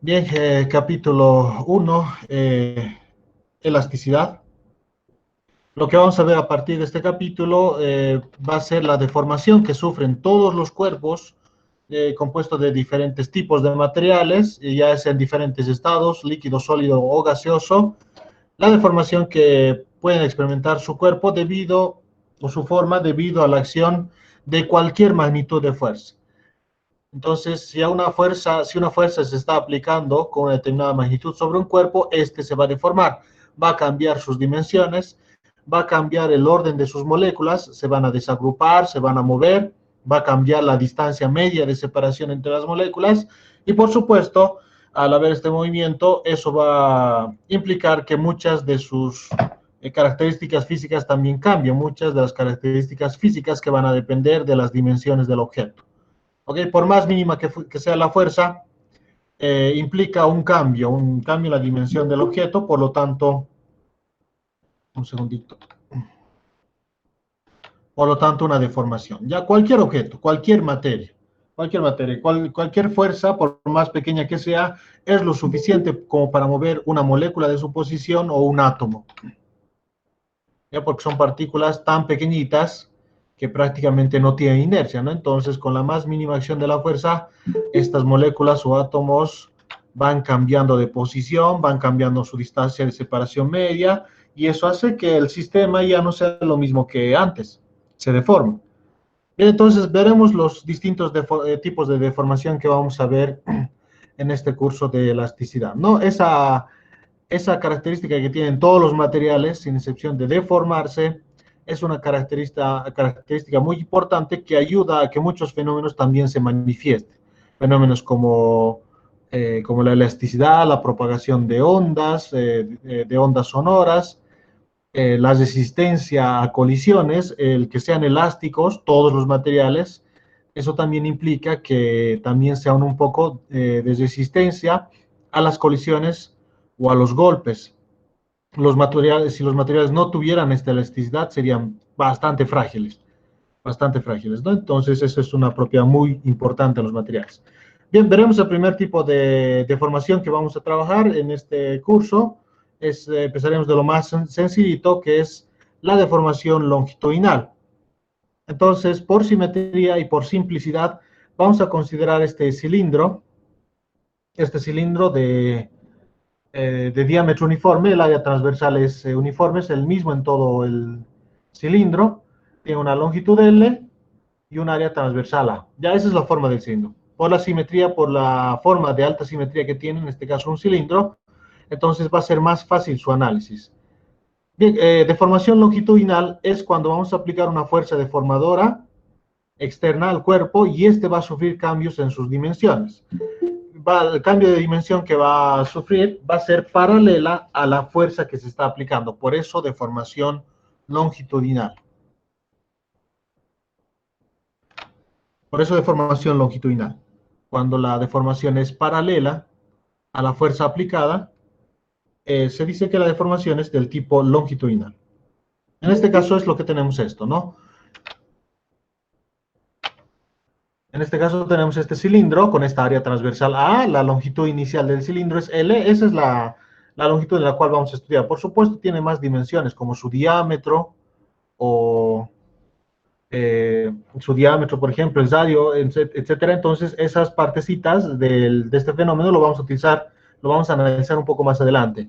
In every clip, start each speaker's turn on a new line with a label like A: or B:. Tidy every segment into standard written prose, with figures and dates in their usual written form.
A: Bien, capítulo 1, elasticidad. Lo que vamos a ver a partir de este capítulo va a ser la deformación que sufren todos los cuerpos compuestos de diferentes tipos de materiales, ya sea en diferentes estados, líquido, sólido o gaseoso. La deformación que pueden experimentar su cuerpo debido o su forma debido a la acción de cualquier magnitud de fuerza. Entonces, si una fuerza se está aplicando con una determinada magnitud sobre un cuerpo, este se va a deformar, va a cambiar sus dimensiones, va a cambiar el orden de sus moléculas, se van a desagrupar, se van a mover, va a cambiar la distancia media de separación entre las moléculas y, por supuesto, al haber este movimiento, eso va a implicar que muchas de sus características físicas también cambian, muchas de las características físicas que van a depender de las dimensiones del objeto. ¿Okay? Por más mínima que sea la fuerza, implica un cambio en la dimensión del objeto, por lo tanto, un segundito, por lo tanto una deformación. Ya cualquier objeto, cualquier fuerza, por más pequeña que sea, es lo suficiente como para mover una molécula de su posición o un átomo. ¿Ya? Porque son partículas tan pequeñitas que prácticamente no tienen inercia, ¿no? Entonces, con la más mínima acción de la fuerza, estas moléculas o átomos van cambiando de posición, van cambiando su distancia de separación media, y eso hace que el sistema ya no sea lo mismo que antes, se deforma. Bien, entonces veremos los distintos tipos de deformación que vamos a ver en este curso de elasticidad, ¿no? Esa característica que tienen todos los materiales, sin excepción de deformarse, es una característica muy importante que ayuda a que muchos fenómenos también se manifiesten. Fenómenos como la elasticidad, la propagación de ondas sonoras, la resistencia a colisiones, el que sean elásticos, todos los materiales. Eso también implica que también sean un poco de resistencia a las colisiones o a los golpes. Si los materiales no tuvieran esta elasticidad, serían bastante frágiles, ¿no? Entonces, eso es una propiedad muy importante de los materiales. Bien, veremos el primer tipo de deformación que vamos a trabajar en este curso. Empezaremos de lo más sencillito, que es la deformación longitudinal. Entonces, por simetría y por simplicidad, vamos a considerar este cilindro de diámetro uniforme. El área transversal es uniforme, es el mismo en todo el cilindro. Tiene una longitud L y un área transversal A. Ya esa es la forma del cilindro. Por la simetría, por la forma de alta simetría que tiene, en este caso un cilindro, entonces va a ser más fácil su análisis. Bien, deformación longitudinal es cuando vamos a aplicar una fuerza deformadora externa al cuerpo y este va a sufrir cambios en sus dimensiones. El cambio de dimensión que va a sufrir va a ser paralela a la fuerza que se está aplicando. Por eso, deformación longitudinal. Por eso, deformación longitudinal. Cuando la deformación es paralela a la fuerza aplicada, se dice que la deformación es del tipo longitudinal. En este caso es lo que tenemos esto, ¿no? En este caso tenemos este cilindro con esta área transversal A, la longitud inicial del cilindro es L, esa es la longitud en la cual vamos a estudiar. Por supuesto tiene más dimensiones como su diámetro o su diámetro, por ejemplo, el radio, etcétera. Entonces esas partecitas de este fenómeno lo vamos a utilizar, lo vamos a analizar un poco más adelante.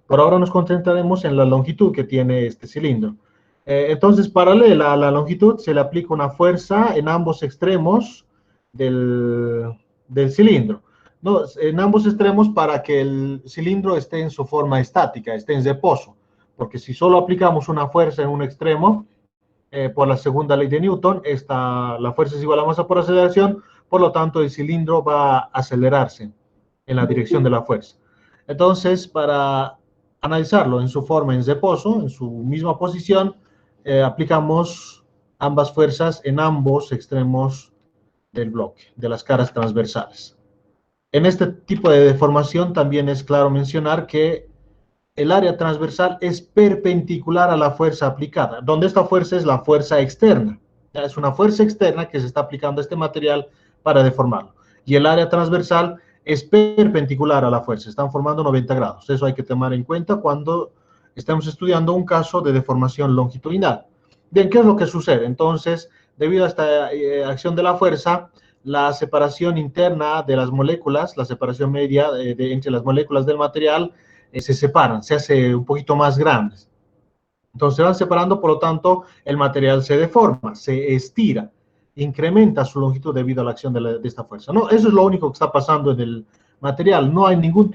A: Por ahora nos concentraremos en la longitud que tiene este cilindro. Entonces, paralela a la longitud, se le aplica una fuerza en ambos extremos del cilindro. ¿No? En ambos extremos para que el cilindro esté en su forma estática, esté en reposo. Porque si solo aplicamos una fuerza en un extremo, por la segunda ley de Newton, la fuerza es igual a masa por aceleración, por lo tanto el cilindro va a acelerarse en la dirección de la fuerza. Entonces, para analizarlo en su forma en reposo, en su misma posición, aplicamos ambas fuerzas en ambos extremos del bloque, de las caras transversales. En este tipo de deformación también es claro mencionar que el área transversal es perpendicular a la fuerza aplicada, donde esta fuerza es la fuerza externa. ¿Ya? Es una fuerza externa que se está aplicando a este material para deformarlo. Y el área transversal es perpendicular a la fuerza, están formando 90 grados. Eso hay que tomar en cuenta cuando estamos estudiando un caso de deformación longitudinal. Bien, ¿qué es lo que sucede? Entonces, debido a esta acción de la fuerza, la separación interna de las moléculas, la separación media entre las moléculas del material, se separan, se hace un poquito más grandes. Entonces se van separando, por lo tanto, el material se deforma, se estira, incrementa su longitud debido a la acción de esta fuerza. No, eso es lo único que está pasando en el material. No hay ningún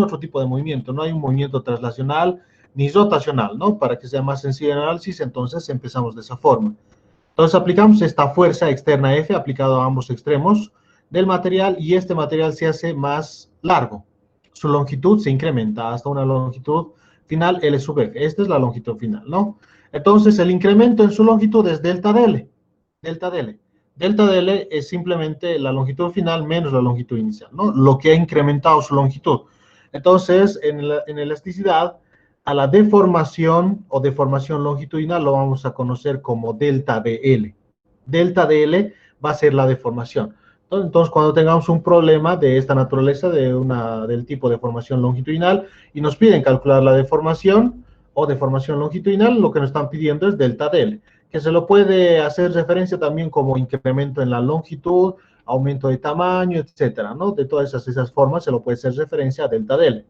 A: otro tipo de movimiento, no hay un movimiento traslacional ni rotacional, ¿no? Para que sea más sencillo el análisis, entonces empezamos de esa forma. Entonces aplicamos esta fuerza externa F aplicado a ambos extremos del material y este material se hace más largo. Su longitud se incrementa hasta una longitud final L sub F. Esta es la longitud final, ¿no? Entonces el incremento en su longitud es delta dL. Delta dL. Delta dL es simplemente la longitud final menos la longitud inicial, ¿no? Lo que ha incrementado su longitud. Entonces, en elasticidad, a la deformación o deformación longitudinal lo vamos a conocer como delta dL. Delta dL va a ser la deformación. Entonces, cuando tengamos un problema de esta naturaleza, del tipo de deformación longitudinal, y nos piden calcular la deformación o deformación longitudinal, lo que nos están pidiendo es delta dL, que se lo puede hacer referencia también como incremento en la longitud, aumento de tamaño, etcétera, ¿no? De todas esas formas se lo puede hacer referencia a delta dL.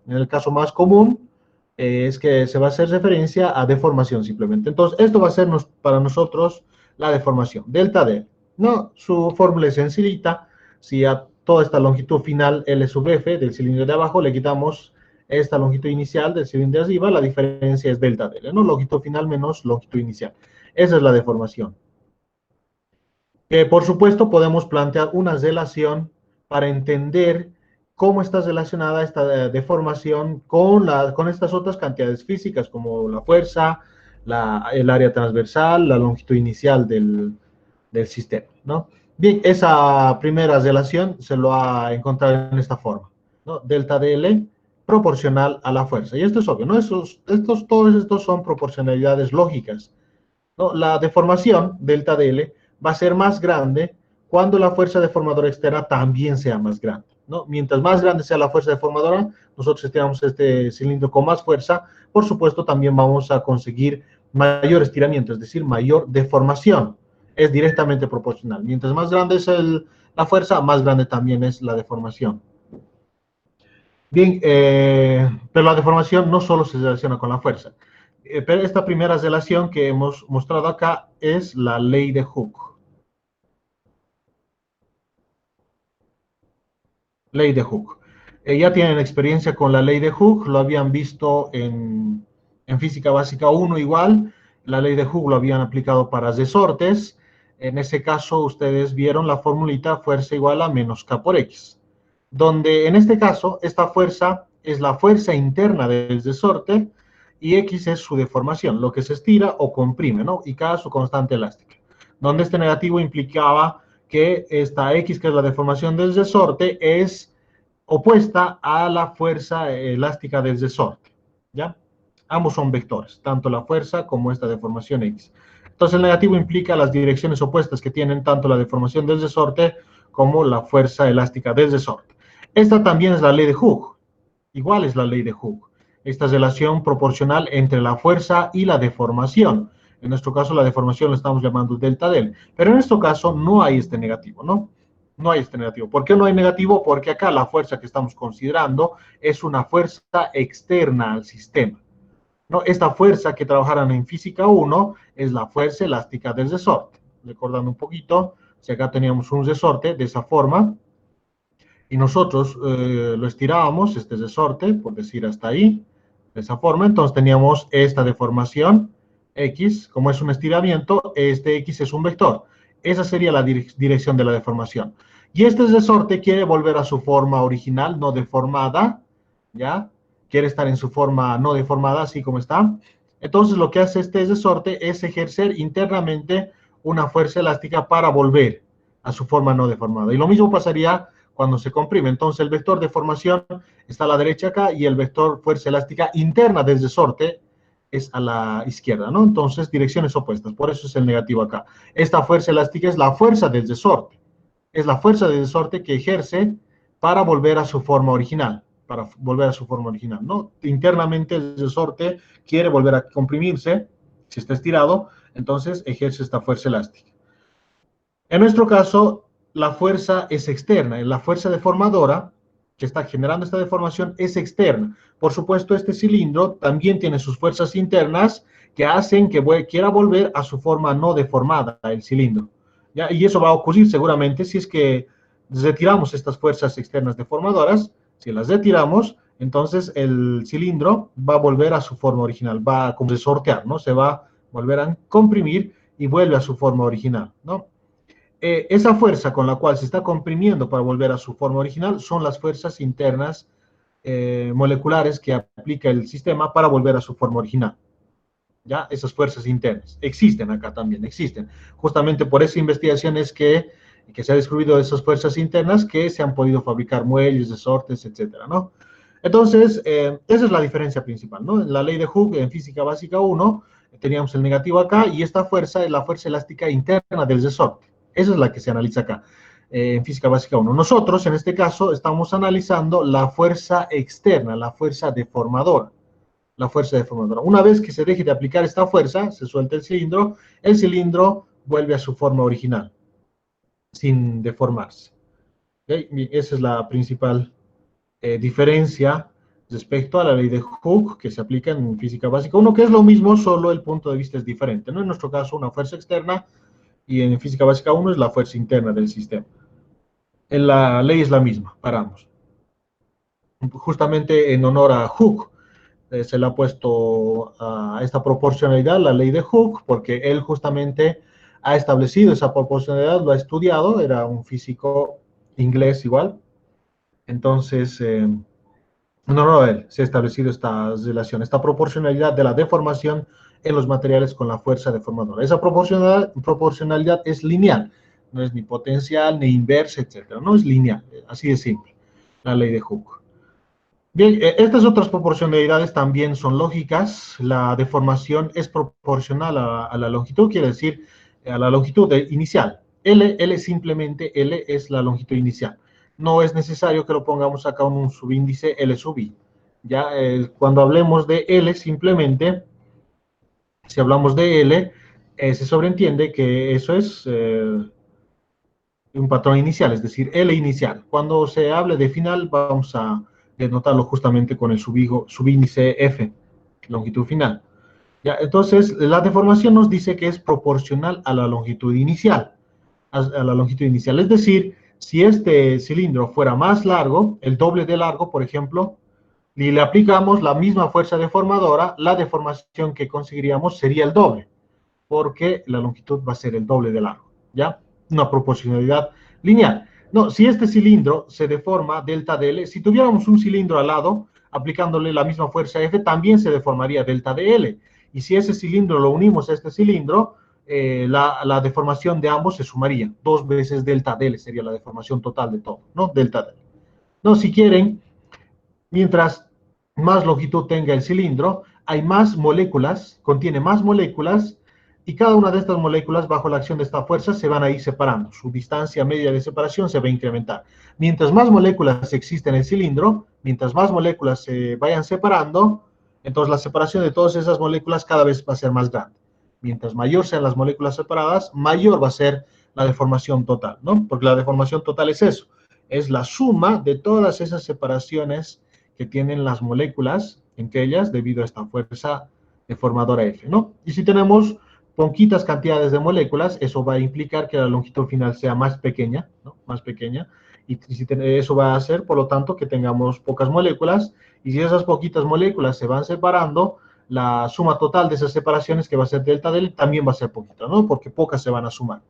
A: En el caso más común, es que se va a hacer referencia a deformación simplemente. Entonces, esto va a ser para nosotros la deformación, delta D. No, su fórmula es sencillita. Si a toda esta longitud final L sub F del cilindro de abajo le quitamos esta longitud inicial del cilindro de arriba, la diferencia es delta D, ¿no? Longitud final menos longitud inicial. Esa es la deformación. Por supuesto, podemos plantear una relación para entender cómo está relacionada esta deformación con estas otras cantidades físicas, como la fuerza, el área transversal, la longitud inicial del sistema, ¿no? Bien, esa primera relación se lo ha encontrado en esta forma, ¿no? Delta dL proporcional a la fuerza. Y esto es obvio, ¿no? Todos estos son proporcionalidades lógicas, ¿no? La deformación, delta dL, va a ser más grande cuando la fuerza deformadora externa también sea más grande, ¿no? Mientras más grande sea la fuerza deformadora, nosotros estiramos este cilindro con más fuerza, por supuesto también vamos a conseguir mayor estiramiento, es decir, mayor deformación. Es directamente proporcional. Mientras más grande es la fuerza, más grande también es la deformación. Bien, pero la deformación no solo se relaciona con la fuerza. Pero esta primera relación que hemos mostrado acá es la ley de Hooke. Ley de Hooke. Ya tienen experiencia con la ley de Hooke, lo habían visto en física básica 1 igual, la ley de Hooke lo habían aplicado para resortes. En ese caso ustedes vieron la formulita fuerza igual a menos K por X, donde en este caso esta fuerza es la fuerza interna del resorte y X es su deformación, lo que se estira o comprime, ¿no? Y K su constante elástica, donde este negativo implicaba que esta X, que es la deformación del resorte, es opuesta a la fuerza elástica del resorte, ¿ya? Ambos son vectores, tanto la fuerza como esta deformación X. Entonces el negativo implica las direcciones opuestas que tienen tanto la deformación del resorte como la fuerza elástica del resorte. Esta también es la ley de Hooke, igual es la ley de Hooke. Esta relación proporcional entre la fuerza y la deformación. En nuestro caso la deformación la estamos llamando delta del, pero en este caso no hay este negativo, ¿no? No hay este negativo. ¿Por qué no hay negativo? Porque acá la fuerza que estamos considerando es una fuerza externa al sistema, ¿no? Esta fuerza que trabajaron en física 1 es la fuerza elástica del resorte. Recordando un poquito, si acá teníamos un resorte de esa forma, y nosotros lo estirábamos, este resorte, por decir hasta ahí, de esa forma, entonces teníamos esta deformación, X, como es un estiramiento, este X es un vector. Esa sería la dirección de la deformación. Y este resorte quiere volver a su forma original, no deformada, ¿ya? Quiere estar en su forma no deformada, así como está. Entonces lo que hace este resorte es ejercer internamente una fuerza elástica para volver a su forma no deformada. Y lo mismo pasaría cuando se comprime. Entonces el vector de formación está a la derecha acá y el vector fuerza elástica interna del resorte es a la izquierda, ¿no? Entonces direcciones opuestas, por eso es el negativo acá. Esta fuerza elástica es la fuerza del resorte, es la fuerza del resorte que ejerce para volver a su forma original, ¿no? Internamente el resorte quiere volver a comprimirse, si está estirado, entonces ejerce esta fuerza elástica. En nuestro caso, la fuerza es externa, la fuerza deformadora que está generando esta deformación es externa. Por supuesto, este cilindro también tiene sus fuerzas internas que hacen que quiera volver a su forma no deformada, el cilindro. ¿Ya? Y eso va a ocurrir seguramente si es que retiramos estas fuerzas externas deformadoras. Si las retiramos, entonces el cilindro va a volver a su forma original, va a como resortear, ¿no? Se va a volver a comprimir y vuelve a su forma original, ¿no? Esa fuerza con la cual se está comprimiendo para volver a su forma original son las fuerzas internas moleculares que aplica el sistema para volver a su forma original. ¿Ya? Esas fuerzas internas existen acá también, existen. Justamente por esa investigación es que se ha descubierto esas fuerzas internas que se han podido fabricar muelles, resortes, etcétera, ¿no? Entonces, esa es la diferencia principal, ¿no? En la ley de Hooke, en física básica 1, teníamos el negativo acá y esta fuerza es la fuerza elástica interna del resorte. Esa es la que se analiza acá, en física básica 1. Nosotros, en este caso, estamos analizando la fuerza externa, la fuerza deformadora. La fuerza deformadora. Una vez que se deje de aplicar esta fuerza, se suelta el cilindro vuelve a su forma original, sin deformarse. ¿Okay? Esa es la principal diferencia respecto a la ley de Hooke que se aplica en física básica 1, que es lo mismo, solo el punto de vista es diferente, ¿no? En nuestro caso, una fuerza externa, y en física básica 1 es la fuerza interna del sistema. En la ley es la misma para ambos. Justamente en honor a Hooke, se le ha puesto a esta proporcionalidad, la ley de Hooke, porque él justamente ha establecido esa proporcionalidad, lo ha estudiado, era un físico inglés igual. Entonces, no, él se ha establecido esta relación, esta proporcionalidad de la deformación en los materiales con la fuerza deformadora. Esa proporcionalidad es lineal, no es ni potencial, ni inversa, etcétera, no es lineal, así de simple, la ley de Hooke. Bien, estas otras proporcionalidades también son lógicas. La deformación es proporcional a la longitud, quiere decir a la longitud inicial. L simplemente L es la longitud inicial. No es necesario que lo pongamos acá en un subíndice L sub I. Ya, cuando hablemos de L, simplemente, si hablamos de L, se sobreentiende que eso es un patrón inicial, es decir, L inicial. Cuando se hable de final, vamos a denotarlo justamente con el subíndice F, longitud final. ¿Ya? Entonces, la deformación nos dice que es proporcional a la longitud inicial. A la longitud inicial. Es decir, si este cilindro fuera más largo, el doble de largo, por ejemplo, y le aplicamos la misma fuerza deformadora, la deformación que conseguiríamos sería el doble, porque la longitud va a ser el doble de largo, ¿ya? Una proporcionalidad lineal. No, si este cilindro se deforma, delta de L, si tuviéramos un cilindro al lado, aplicándole la misma fuerza F, también se deformaría delta de L. Y si ese cilindro lo unimos a este cilindro, la deformación de ambos se sumaría. 2 veces delta de L sería la deformación total de todo, ¿no? Delta de L. No, si quieren, mientras más longitud tenga el cilindro, hay más moléculas, contiene más moléculas, y cada una de estas moléculas, bajo la acción de esta fuerza, se van a ir separando. Su distancia media de separación se va a incrementar. Mientras más moléculas existen en el cilindro, mientras más moléculas se vayan separando, entonces la separación de todas esas moléculas cada vez va a ser más grande. Mientras mayor sean las moléculas separadas, mayor va a ser la deformación total, ¿no? Porque la deformación total es eso, es la suma de todas esas separaciones que tienen las moléculas entre ellas debido a esta fuerza deformadora F, ¿no? Y si tenemos poquitas cantidades de moléculas, eso va a implicar que la longitud final sea más pequeña, ¿no? Más pequeña, y eso va a hacer, por lo tanto, que tengamos pocas moléculas, y si esas poquitas moléculas se van separando, la suma total de esas separaciones, que va a ser delta del, también va a ser poquita, ¿no? Porque pocas se van a sumar,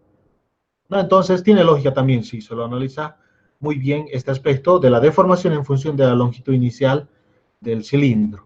A: ¿no? Entonces, tiene lógica también, si se lo analiza muy bien este aspecto de la deformación en función de la longitud inicial del cilindro.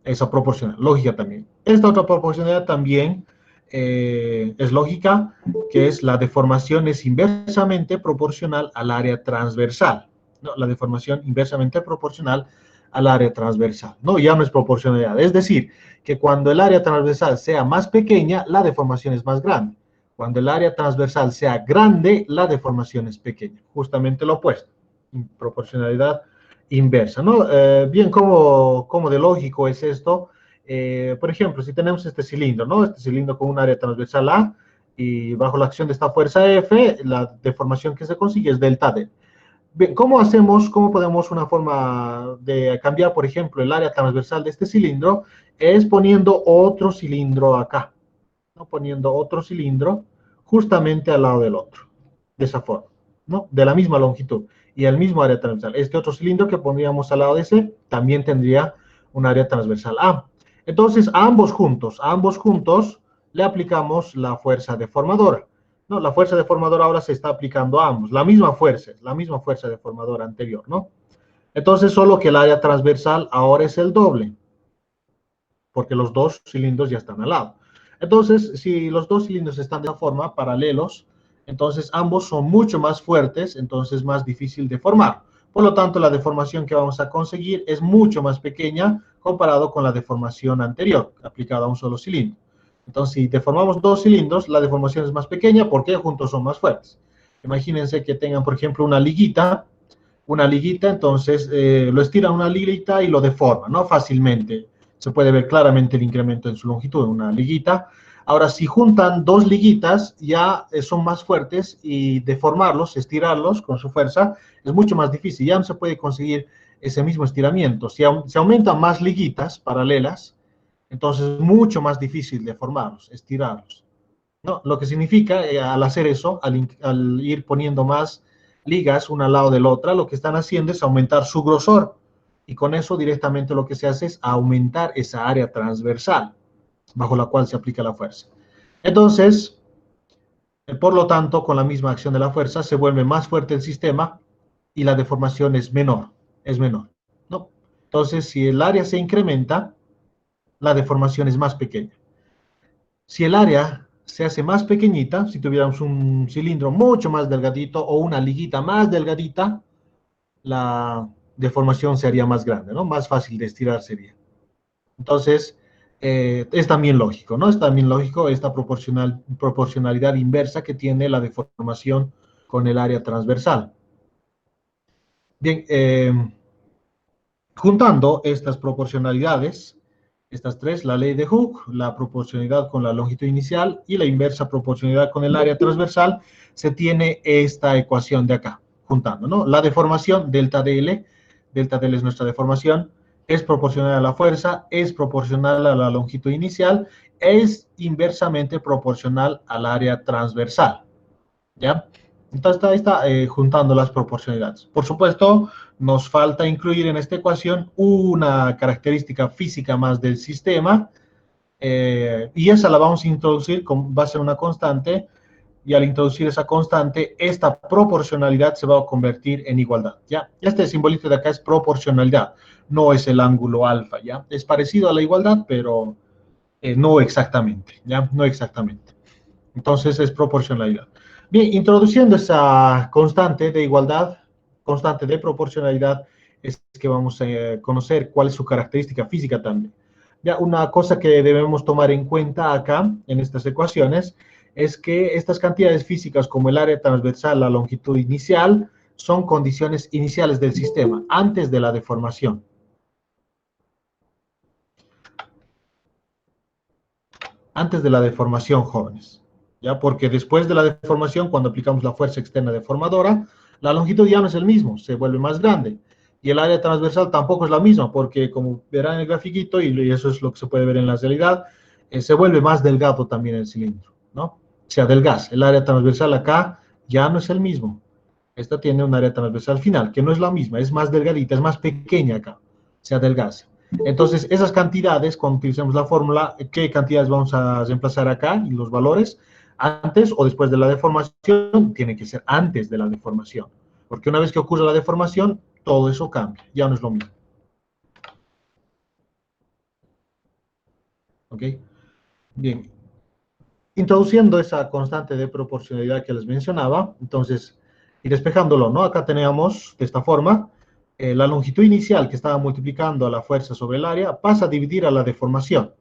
A: Esa proporcional, lógica también. Esta otra proporcionalidad también es lógica, que es la deformación es inversamente proporcional al área transversal. ¿No? La deformación inversamente proporcional al área transversal. No, ya no es proporcionalidad. Es decir, que cuando el área transversal sea más pequeña, la deformación es más grande. Cuando el área transversal sea grande, la deformación es pequeña. Justamente lo opuesto. proporcionalidad inversa, ¿no? Bien, ¿cómo de lógico es esto? Por ejemplo, si tenemos este cilindro, ¿no? Este cilindro con un área transversal A y bajo la acción de esta fuerza F, la deformación que se consigue es delta D. Bien, cómo podemos una forma de cambiar, por ejemplo, el área transversal de este cilindro? Es poniendo otro cilindro acá, ¿no? Poniendo otro cilindro justamente al lado del otro, de esa forma, ¿no? De la misma longitud y el mismo área transversal. Este otro cilindro que pondríamos al lado de ese también tendría un área transversal A. Entonces, a ambos juntos le aplicamos la fuerza deformadora. No, la fuerza deformadora ahora se está aplicando a ambos, la misma fuerza deformadora anterior, ¿no? Entonces, solo que el área transversal ahora es el doble, porque los dos cilindros ya están al lado. Entonces, si los dos cilindros están de esta forma, paralelos, entonces ambos son mucho más fuertes, entonces más difícil de formar. Por lo tanto, la deformación que vamos a conseguir es mucho más pequeña comparado con la deformación anterior, aplicada a un solo cilindro. Entonces, si deformamos dos cilindros, la deformación es más pequeña porque juntos son más fuertes. Imagínense que tengan, por ejemplo, una liguita, entonces lo estiran una liguita y lo deforman, ¿no? Fácilmente. Se puede ver claramente el incremento en su longitud en una liguita. Ahora, si juntan dos liguitas, ya son más fuertes y deformarlos, estirarlos con su fuerza, es mucho más difícil. Ya no se puede conseguir ese mismo estiramiento. Si se aumentan más liguitas paralelas, entonces es mucho más difícil deformarlos, estirarlos, ¿no? Lo que significa, al hacer eso, al ir poniendo más ligas una al lado de la otra, lo que están haciendo es aumentar su grosor. Y con eso directamente lo que se hace es aumentar esa área transversal bajo la cual se aplica la fuerza. Entonces, por lo tanto, con la misma acción de la fuerza, se vuelve más fuerte el sistema y la deformación es menor, ¿no? Entonces, si el área se incrementa, la deformación es más pequeña. Si el área se hace más pequeñita, si tuviéramos un cilindro mucho más delgadito o una liguita más delgadita, la deformación sería más grande, ¿no? Más fácil de estirar sería. Entonces, es también lógico, ¿no? Es también lógico esta proporcionalidad inversa que tiene la deformación con el área transversal. Bien, juntando estas proporcionalidades, estas tres, la ley de Hooke, la proporcionalidad con la longitud inicial y la inversa proporcionalidad con el área transversal, se tiene esta ecuación de acá, juntando, ¿no? La deformación, delta DL es nuestra deformación, es proporcional a la fuerza, es proporcional a la longitud inicial, es inversamente proporcional al área transversal, ¿ya? Entonces ahí está juntando las proporcionalidades. Por supuesto, nos falta incluir en esta ecuación una característica física más del sistema, y esa la vamos a introducir, va a ser una constante, y al introducir esa constante, esta proporcionalidad se va a convertir en igualdad, ¿ya? Este simbolito de acá es proporcionalidad, no es el ángulo alfa, ¿ya? Es parecido a la igualdad, pero no exactamente, ¿ya? No exactamente. Entonces es proporcionalidad. Bien, introduciendo esa constante de igualdad, constante de proporcionalidad, es que vamos a conocer cuál es su característica física también. Ya, una cosa que debemos tomar en cuenta acá, en estas ecuaciones, es que estas cantidades físicas como el área transversal, la longitud inicial, son condiciones iniciales del sistema, antes de la deformación. Antes de la deformación, jóvenes. ¿Ya? Porque después de la deformación, cuando aplicamos la fuerza externa deformadora, la longitud ya no es el mismo, se vuelve más grande. Y el área transversal tampoco es la misma, porque como verán en el grafiquito, y eso es lo que se puede ver en la realidad, se vuelve más delgado también el cilindro, ¿no? Se adelgaza. El área transversal acá ya no es el mismo. Esta tiene un área transversal final, que no es la misma, es más delgadita, es más pequeña acá, se adelgaza. Entonces, esas cantidades, cuando utilicemos la fórmula, ¿qué cantidades vamos a reemplazar acá? Y los valores, antes o después de la deformación, tiene que ser antes de la deformación. Porque una vez que ocurre la deformación, todo eso cambia, ya no es lo mismo. ¿Ok? Bien. Introduciendo esa constante de proporcionalidad que les mencionaba, entonces, y despejándolo, ¿no? Acá tenemos de esta forma, la longitud inicial que estaba multiplicando a la fuerza sobre el área pasa a dividir a la deformación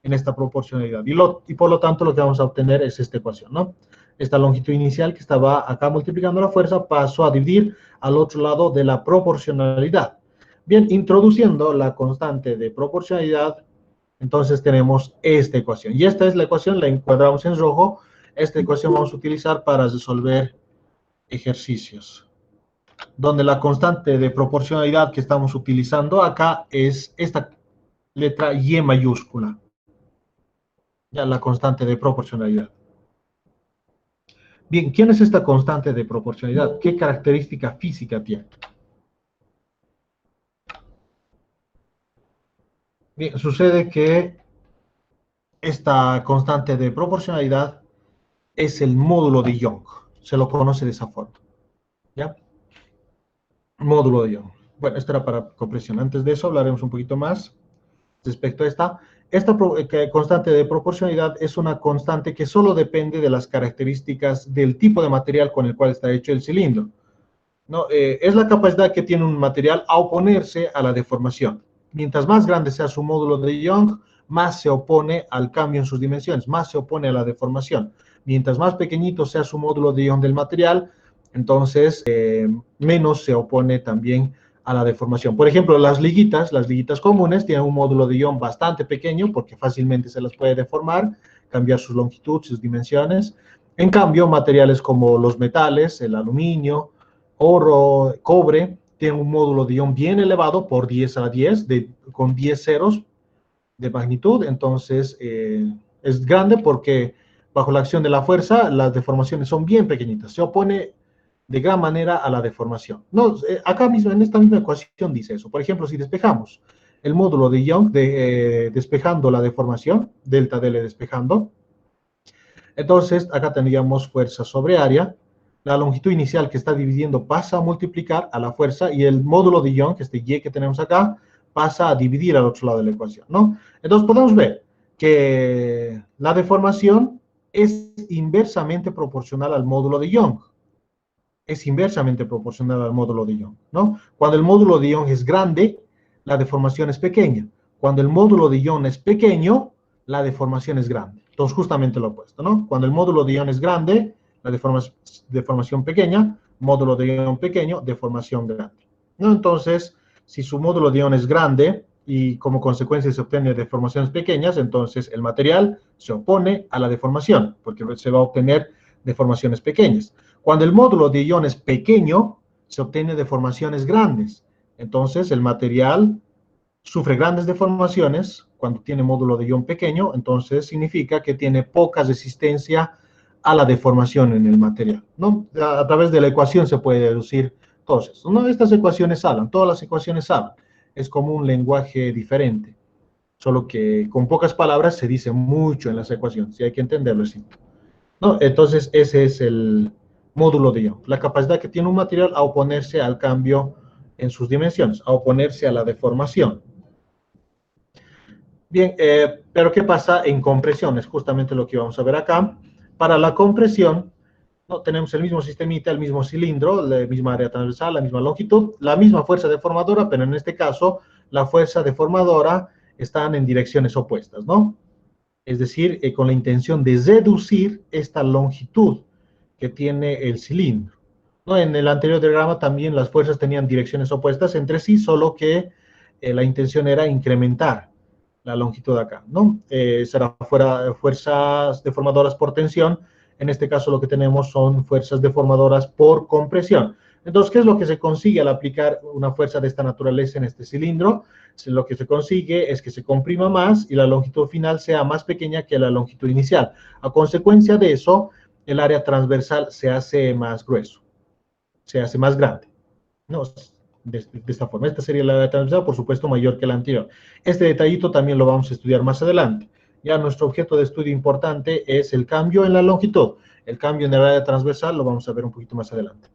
A: en esta proporcionalidad. Y por lo tanto lo que vamos a obtener es esta ecuación, ¿no? esta longitud inicial que estaba acá multiplicando la fuerza pasó a dividir al otro lado de la proporcionalidad. Bien, introduciendo la constante de proporcionalidad, entonces tenemos esta ecuación. Y esta es la ecuación, la encuadramos en rojo. Esta ecuación vamos a utilizar para resolver ejercicios, donde la constante de proporcionalidad que estamos utilizando acá es esta letra Y mayúscula, ya la constante de proporcionalidad. Bien, ¿quién es esta constante de proporcionalidad? ¿Qué característica física tiene? Bien, sucede que esta constante de proporcionalidad es el módulo de Young. Se lo conoce de esa forma. ¿Ya? Módulo de Young. Bueno, esto era para comprensión. Antes de eso hablaremos un poquito más respecto a esta. Esta constante de proporcionalidad es una constante que solo depende de las características del tipo de material con el cual está hecho el cilindro. ¿No? Es la capacidad que tiene un material a oponerse a la deformación. Mientras más grande sea su módulo de Young, más se opone al cambio en sus dimensiones, más se opone a la deformación. Mientras más pequeñito sea su módulo de Young del material, entonces menos se opone también a la deformación. Por ejemplo, las liguitas comunes tienen un módulo de Young bastante pequeño porque fácilmente se las puede deformar, cambiar su longitud, sus dimensiones. En cambio, materiales como los metales, el aluminio, oro, cobre, tienen un módulo de Young bien elevado por 10 a la 10, con 10 ceros de magnitud. Entonces, es grande porque bajo la acción de la fuerza, las deformaciones son bien pequeñitas. Se opone de gran manera a la deformación. No, acá mismo, en esta misma ecuación dice eso. Por ejemplo, si despejamos el módulo de Young, despejando la deformación, delta dl despejando, entonces acá tendríamos fuerza sobre área. La longitud inicial que está dividiendo pasa a multiplicar a la fuerza y el módulo de Young, que este Y que tenemos acá, pasa a dividir al otro lado de la ecuación, ¿no? Entonces podemos ver que la deformación es inversamente proporcional al módulo de Young. Es inversamente proporcional al módulo de Young, ¿no? Cuando el módulo de Young es grande, la deformación es pequeña. Cuando el módulo de Young es pequeño, la deformación es grande. Entonces, justamente lo opuesto, ¿no? Cuando el módulo de Young es grande, la deformación pequeña, módulo de Young pequeño, deformación grande, ¿no? Entonces, si su módulo de Young es grande y como consecuencia se obtienen deformaciones pequeñas, entonces el material se opone a la deformación, porque se va a obtener deformaciones pequeñas. Cuando el módulo de Young es pequeño, se obtiene deformaciones grandes. Entonces, el material sufre grandes deformaciones cuando tiene módulo de Young pequeño, entonces significa que tiene poca resistencia a la deformación en el material, ¿no? A través de la ecuación se puede deducir todo eso, ¿no? Estas ecuaciones hablan, todas las ecuaciones hablan. Es como un lenguaje diferente, solo que con pocas palabras se dice mucho en las ecuaciones y hay que entenderlo así, ¿no? Entonces, ese es el módulo de Young, la capacidad que tiene un material a oponerse al cambio en sus dimensiones, a oponerse a la deformación. Bien, pero ¿qué pasa en compresión? Es justamente lo que vamos a ver acá. Para la compresión, ¿no? Tenemos el mismo sistemita, el mismo cilindro, la misma área transversal, la misma longitud, la misma fuerza deformadora, pero en este caso, la fuerza deformadora están en direcciones opuestas, ¿no? Es decir, con la intención de reducir esta longitud que tiene el cilindro, ¿no? En el anterior diagrama también las fuerzas tenían direcciones opuestas entre sí, solo que la intención era incrementar la longitud acá, ¿no? Será fuerzas deformadoras por tensión. En este caso lo que tenemos son fuerzas deformadoras por compresión. Entonces, ¿qué es lo que se consigue al aplicar una fuerza de esta naturaleza en este cilindro? Lo que se consigue es que se comprima más y la longitud final sea más pequeña que la longitud inicial. A consecuencia de eso, el área transversal se hace más grueso, se hace más grande, ¿no? De esta forma. Esta sería la área transversal, por supuesto, mayor que la anterior. Este detallito también lo vamos a estudiar más adelante. Ya nuestro objeto de estudio importante es el cambio en la longitud. El cambio en el área transversal lo vamos a ver un poquito más adelante.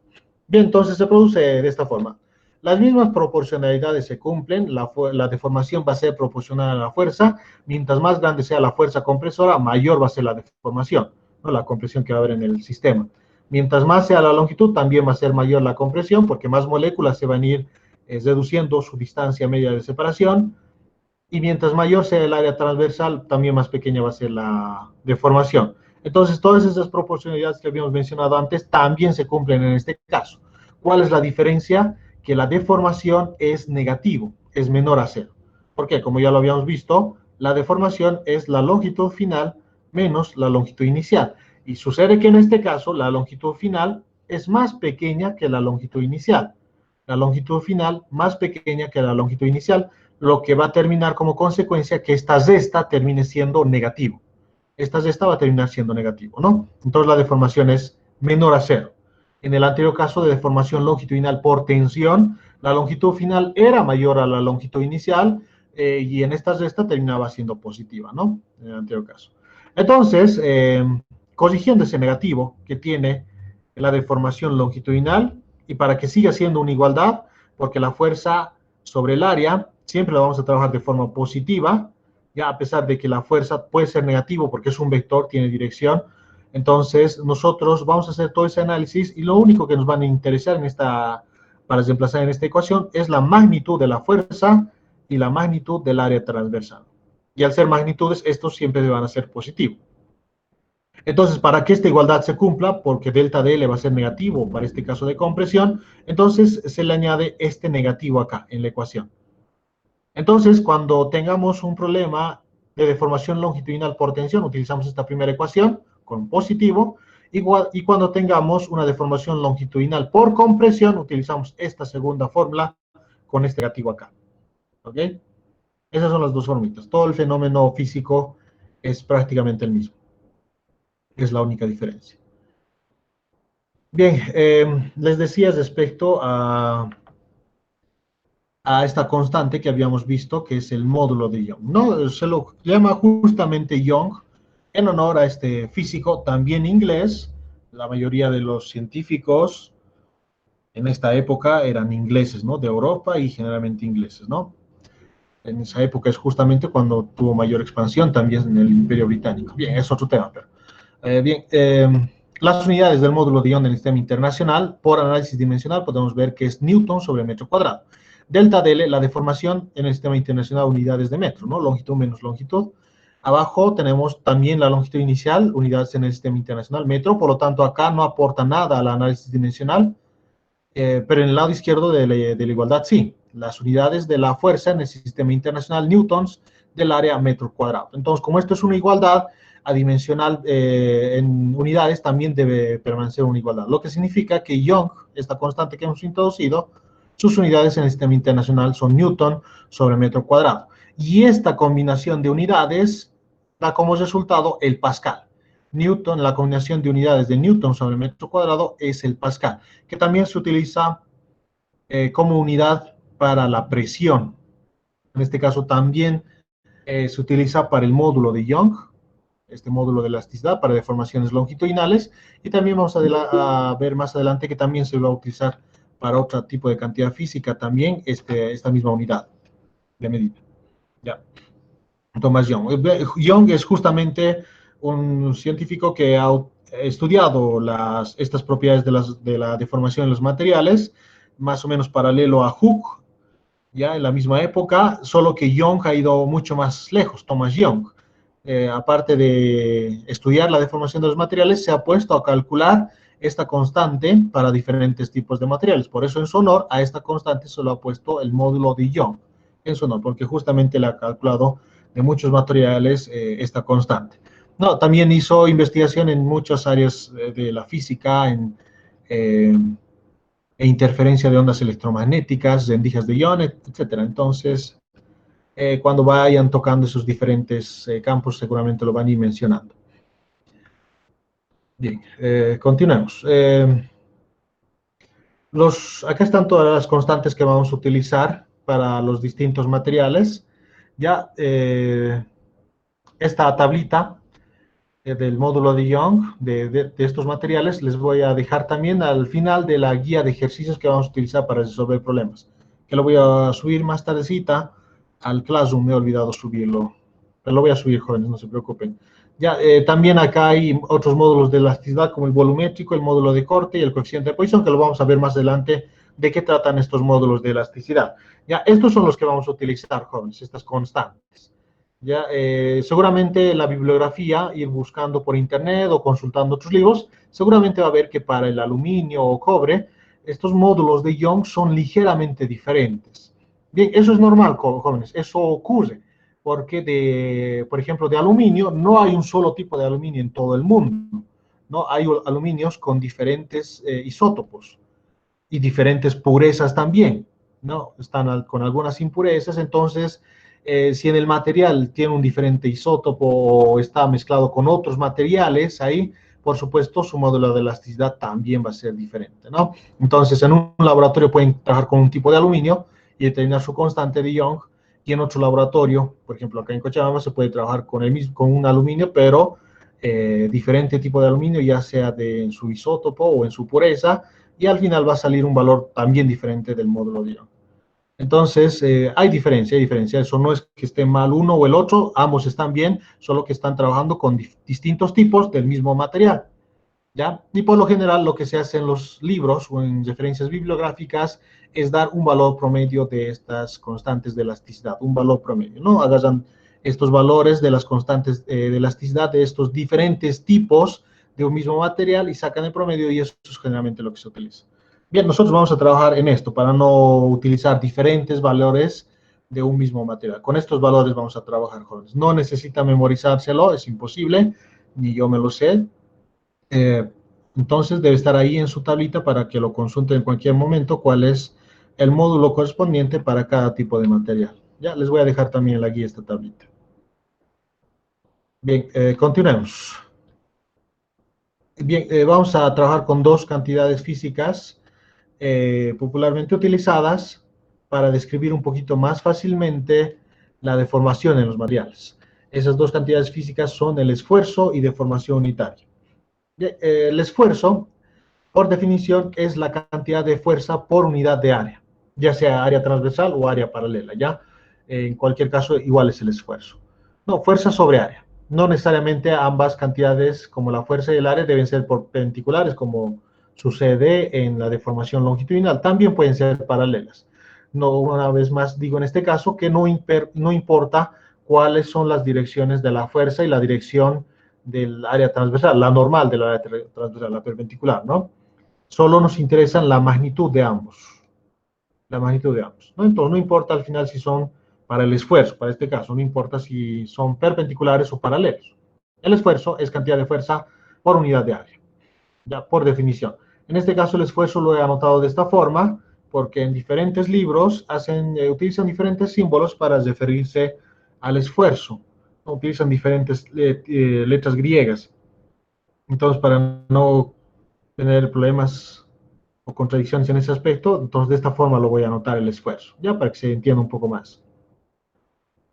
A: Bien, entonces se produce de esta forma. Las mismas proporcionalidades se cumplen, la deformación va a ser proporcional a la fuerza, mientras más grande sea la fuerza compresora, mayor va a ser la deformación, ¿no? La compresión que va a haber en el sistema. Mientras más sea la longitud, también va a ser mayor la compresión, porque más moléculas se van a ir reduciendo su distancia media de separación, y mientras mayor sea el área transversal, también más pequeña va a ser la deformación. Entonces, todas esas proporcionalidades que habíamos mencionado antes también se cumplen en este caso. ¿Cuál es la diferencia? Que la deformación es negativo, es menor a cero. ¿Por qué? Como ya lo habíamos visto, la deformación es la longitud final menos la longitud inicial. Y sucede que en este caso la longitud final es más pequeña que la longitud inicial. La longitud final más pequeña que la longitud inicial, lo que va a terminar como consecuencia que esta zesta termine siendo negativo. Esta zesta va a terminar siendo negativo, ¿no? Entonces la deformación es menor a cero. En el anterior caso de deformación longitudinal por tensión, la longitud final era mayor a la longitud inicial y en esta zesta terminaba siendo positiva, ¿no? En el anterior caso. Entonces, corrigiendo ese negativo que tiene la deformación longitudinal y para que siga siendo una igualdad, porque la fuerza sobre el área siempre la vamos a trabajar de forma positiva, ya a pesar de que la fuerza puede ser negativo porque es un vector, tiene dirección. Entonces, nosotros vamos a hacer todo ese análisis y lo único que nos van a interesar en para reemplazar en esta ecuación es la magnitud de la fuerza y la magnitud del área transversal. Y al ser magnitudes, estos siempre van a ser positivos. Entonces, para que esta igualdad se cumpla, porque delta de L va a ser negativo para este caso de compresión, entonces se le añade este negativo acá en la ecuación. Entonces, cuando tengamos un problema de deformación longitudinal por tensión, utilizamos esta primera ecuación con positivo, y cuando tengamos una deformación longitudinal por compresión, utilizamos esta segunda fórmula con este negativo acá. ¿Ok? Esas son las dos formitas. Todo el fenómeno físico es prácticamente el mismo. Es la única diferencia. Bien, les decía respecto a esta constante que habíamos visto, que es el módulo de Young. ¿No? Se lo llama justamente Young en honor a este físico, también inglés. La mayoría de los científicos en esta época eran ingleses, ¿no? De Europa y generalmente ingleses, ¿no? En esa época es justamente cuando tuvo mayor expansión también en el Imperio Británico. Bien, es otro tema, pero... las unidades del módulo de Young en el sistema internacional, por análisis dimensional, podemos ver que es Newton sobre metro cuadrado. Delta de L, la deformación en el sistema internacional, unidades de metro, ¿no? Longitud menos longitud. Abajo tenemos también la longitud inicial, unidades en el sistema internacional, metro, por lo tanto acá no aporta nada al análisis dimensional, pero en el lado izquierdo de la igualdad sí, las unidades de la fuerza en el sistema internacional, newtons, del área metro cuadrado. Entonces, como esto es una igualdad, adimensional en unidades también debe permanecer una igualdad, lo que significa que Young, esta constante que hemos introducido, sus unidades en el sistema internacional son newton sobre metro cuadrado. Y esta combinación de unidades da como resultado el pascal. Newton, la combinación de unidades de newton sobre metro cuadrado es el pascal, que también se utiliza como unidad para la presión. En este caso también se utiliza para el módulo de Young, este módulo de elasticidad para deformaciones longitudinales, y también vamos a ver más adelante que también se va a utilizar para otro tipo de cantidad física también esta misma unidad de medida. Ya. Thomas Young. Young es justamente un científico que ha estudiado estas propiedades de la deformación de los materiales, más o menos paralelo a Hooke, ya en la misma época, solo que Young ha ido mucho más lejos, Thomas Young. Aparte de estudiar la deformación de los materiales, se ha puesto a calcular esta constante para diferentes tipos de materiales. Por eso, en su honor, a esta constante se lo ha puesto el módulo de Young, en su honor, porque justamente le ha calculado de muchos materiales esta constante. No, también hizo investigación en muchas áreas de la física, e interferencia de ondas electromagnéticas, rendijas de iones, etc. Entonces, cuando vayan tocando esos diferentes campos, seguramente lo van a ir mencionando. Bien, continuemos. Acá están todas las constantes que vamos a utilizar para los distintos materiales. Ya, esta tablita del módulo de Young de estos materiales les voy a dejar también al final de la guía de ejercicios que vamos a utilizar para resolver problemas, que lo voy a subir más tardecita al Classroom. Me he olvidado subirlo, pero lo voy a subir, jóvenes, no se preocupen. Ya, también acá hay otros módulos de elasticidad como el volumétrico, el módulo de corte y el coeficiente de Poisson, que lo vamos a ver más adelante de qué tratan estos módulos de elasticidad. Ya, estos son los que vamos a utilizar, jóvenes, estas constantes. Ya, seguramente la bibliografía, ir buscando por internet o consultando otros libros, seguramente va a ver que para el aluminio o cobre, estos módulos de Young son ligeramente diferentes. Bien, eso es normal, jóvenes, eso ocurre, porque por ejemplo, de aluminio, no hay un solo tipo de aluminio en todo el mundo, ¿no? Hay aluminios con diferentes isótopos y diferentes purezas también, ¿no? Están con algunas impurezas, entonces, si en el material tiene un diferente isótopo o está mezclado con otros materiales, ahí, por supuesto, su módulo de elasticidad también va a ser diferente, ¿no? Entonces, en un laboratorio pueden trabajar con un tipo de aluminio y determinar su constante de Young, y en otro laboratorio, por ejemplo, acá en Cochabamba, se puede trabajar con un aluminio, pero diferente tipo de aluminio, ya sea en su isótopo o en su pureza, y al final va a salir un valor también diferente del módulo de Young. Entonces, hay diferencia, hay diferencia. Eso no es que esté mal uno o el otro, ambos están bien, solo que están trabajando con distintos tipos del mismo material. ¿Ya? Y por lo general lo que se hace en los libros o en referencias bibliográficas es dar un valor promedio de estas constantes de elasticidad, un valor promedio, ¿no? Agarran estos valores de las constantes de elasticidad de estos diferentes tipos de un mismo material y sacan el promedio, y eso es generalmente lo que se utiliza. Bien, nosotros vamos a trabajar en esto para no utilizar diferentes valores de un mismo material. Con estos valores vamos a trabajar, jóvenes. No necesita memorizárselo, es imposible, ni yo me lo sé. Eh, entonces debe estar ahí en su tablita para que lo consulte en cualquier momento cuál es el módulo correspondiente para cada tipo de material. Ya les voy a dejar también en la guía esta tablita. Bien, continuemos. Bien, vamos a trabajar con dos cantidades físicas popularmente utilizadas para describir un poquito más fácilmente la deformación en los materiales. Esas dos cantidades físicas son el esfuerzo y deformación unitaria. Bien, el esfuerzo, por definición, es la cantidad de fuerza por unidad de área, ya sea área transversal o área paralela, ¿ya? En cualquier caso, igual es el esfuerzo. No, fuerza sobre área. No necesariamente ambas cantidades, como la fuerza y el área, deben ser perpendiculares, como sucede en la deformación longitudinal. También pueden ser paralelas. No, una vez más digo en este caso que no importa cuáles son las direcciones de la fuerza y la dirección del área transversal, la normal del área transversal, la perpendicular, ¿no? Solo nos interesa la magnitud de ambos, la magnitud de ambos, ¿no? Entonces no importa al final si son para el esfuerzo, para este caso, no importa si son perpendiculares o paralelos. El esfuerzo es cantidad de fuerza por unidad de área, ya por definición. En este caso el esfuerzo lo he anotado de esta forma, porque en diferentes libros utilizan diferentes símbolos para referirse al esfuerzo, ¿no? Utilizan diferentes letras griegas. Entonces, para no tener problemas o contradicciones en ese aspecto, entonces de esta forma lo voy a anotar el esfuerzo, ya para que se entienda un poco más.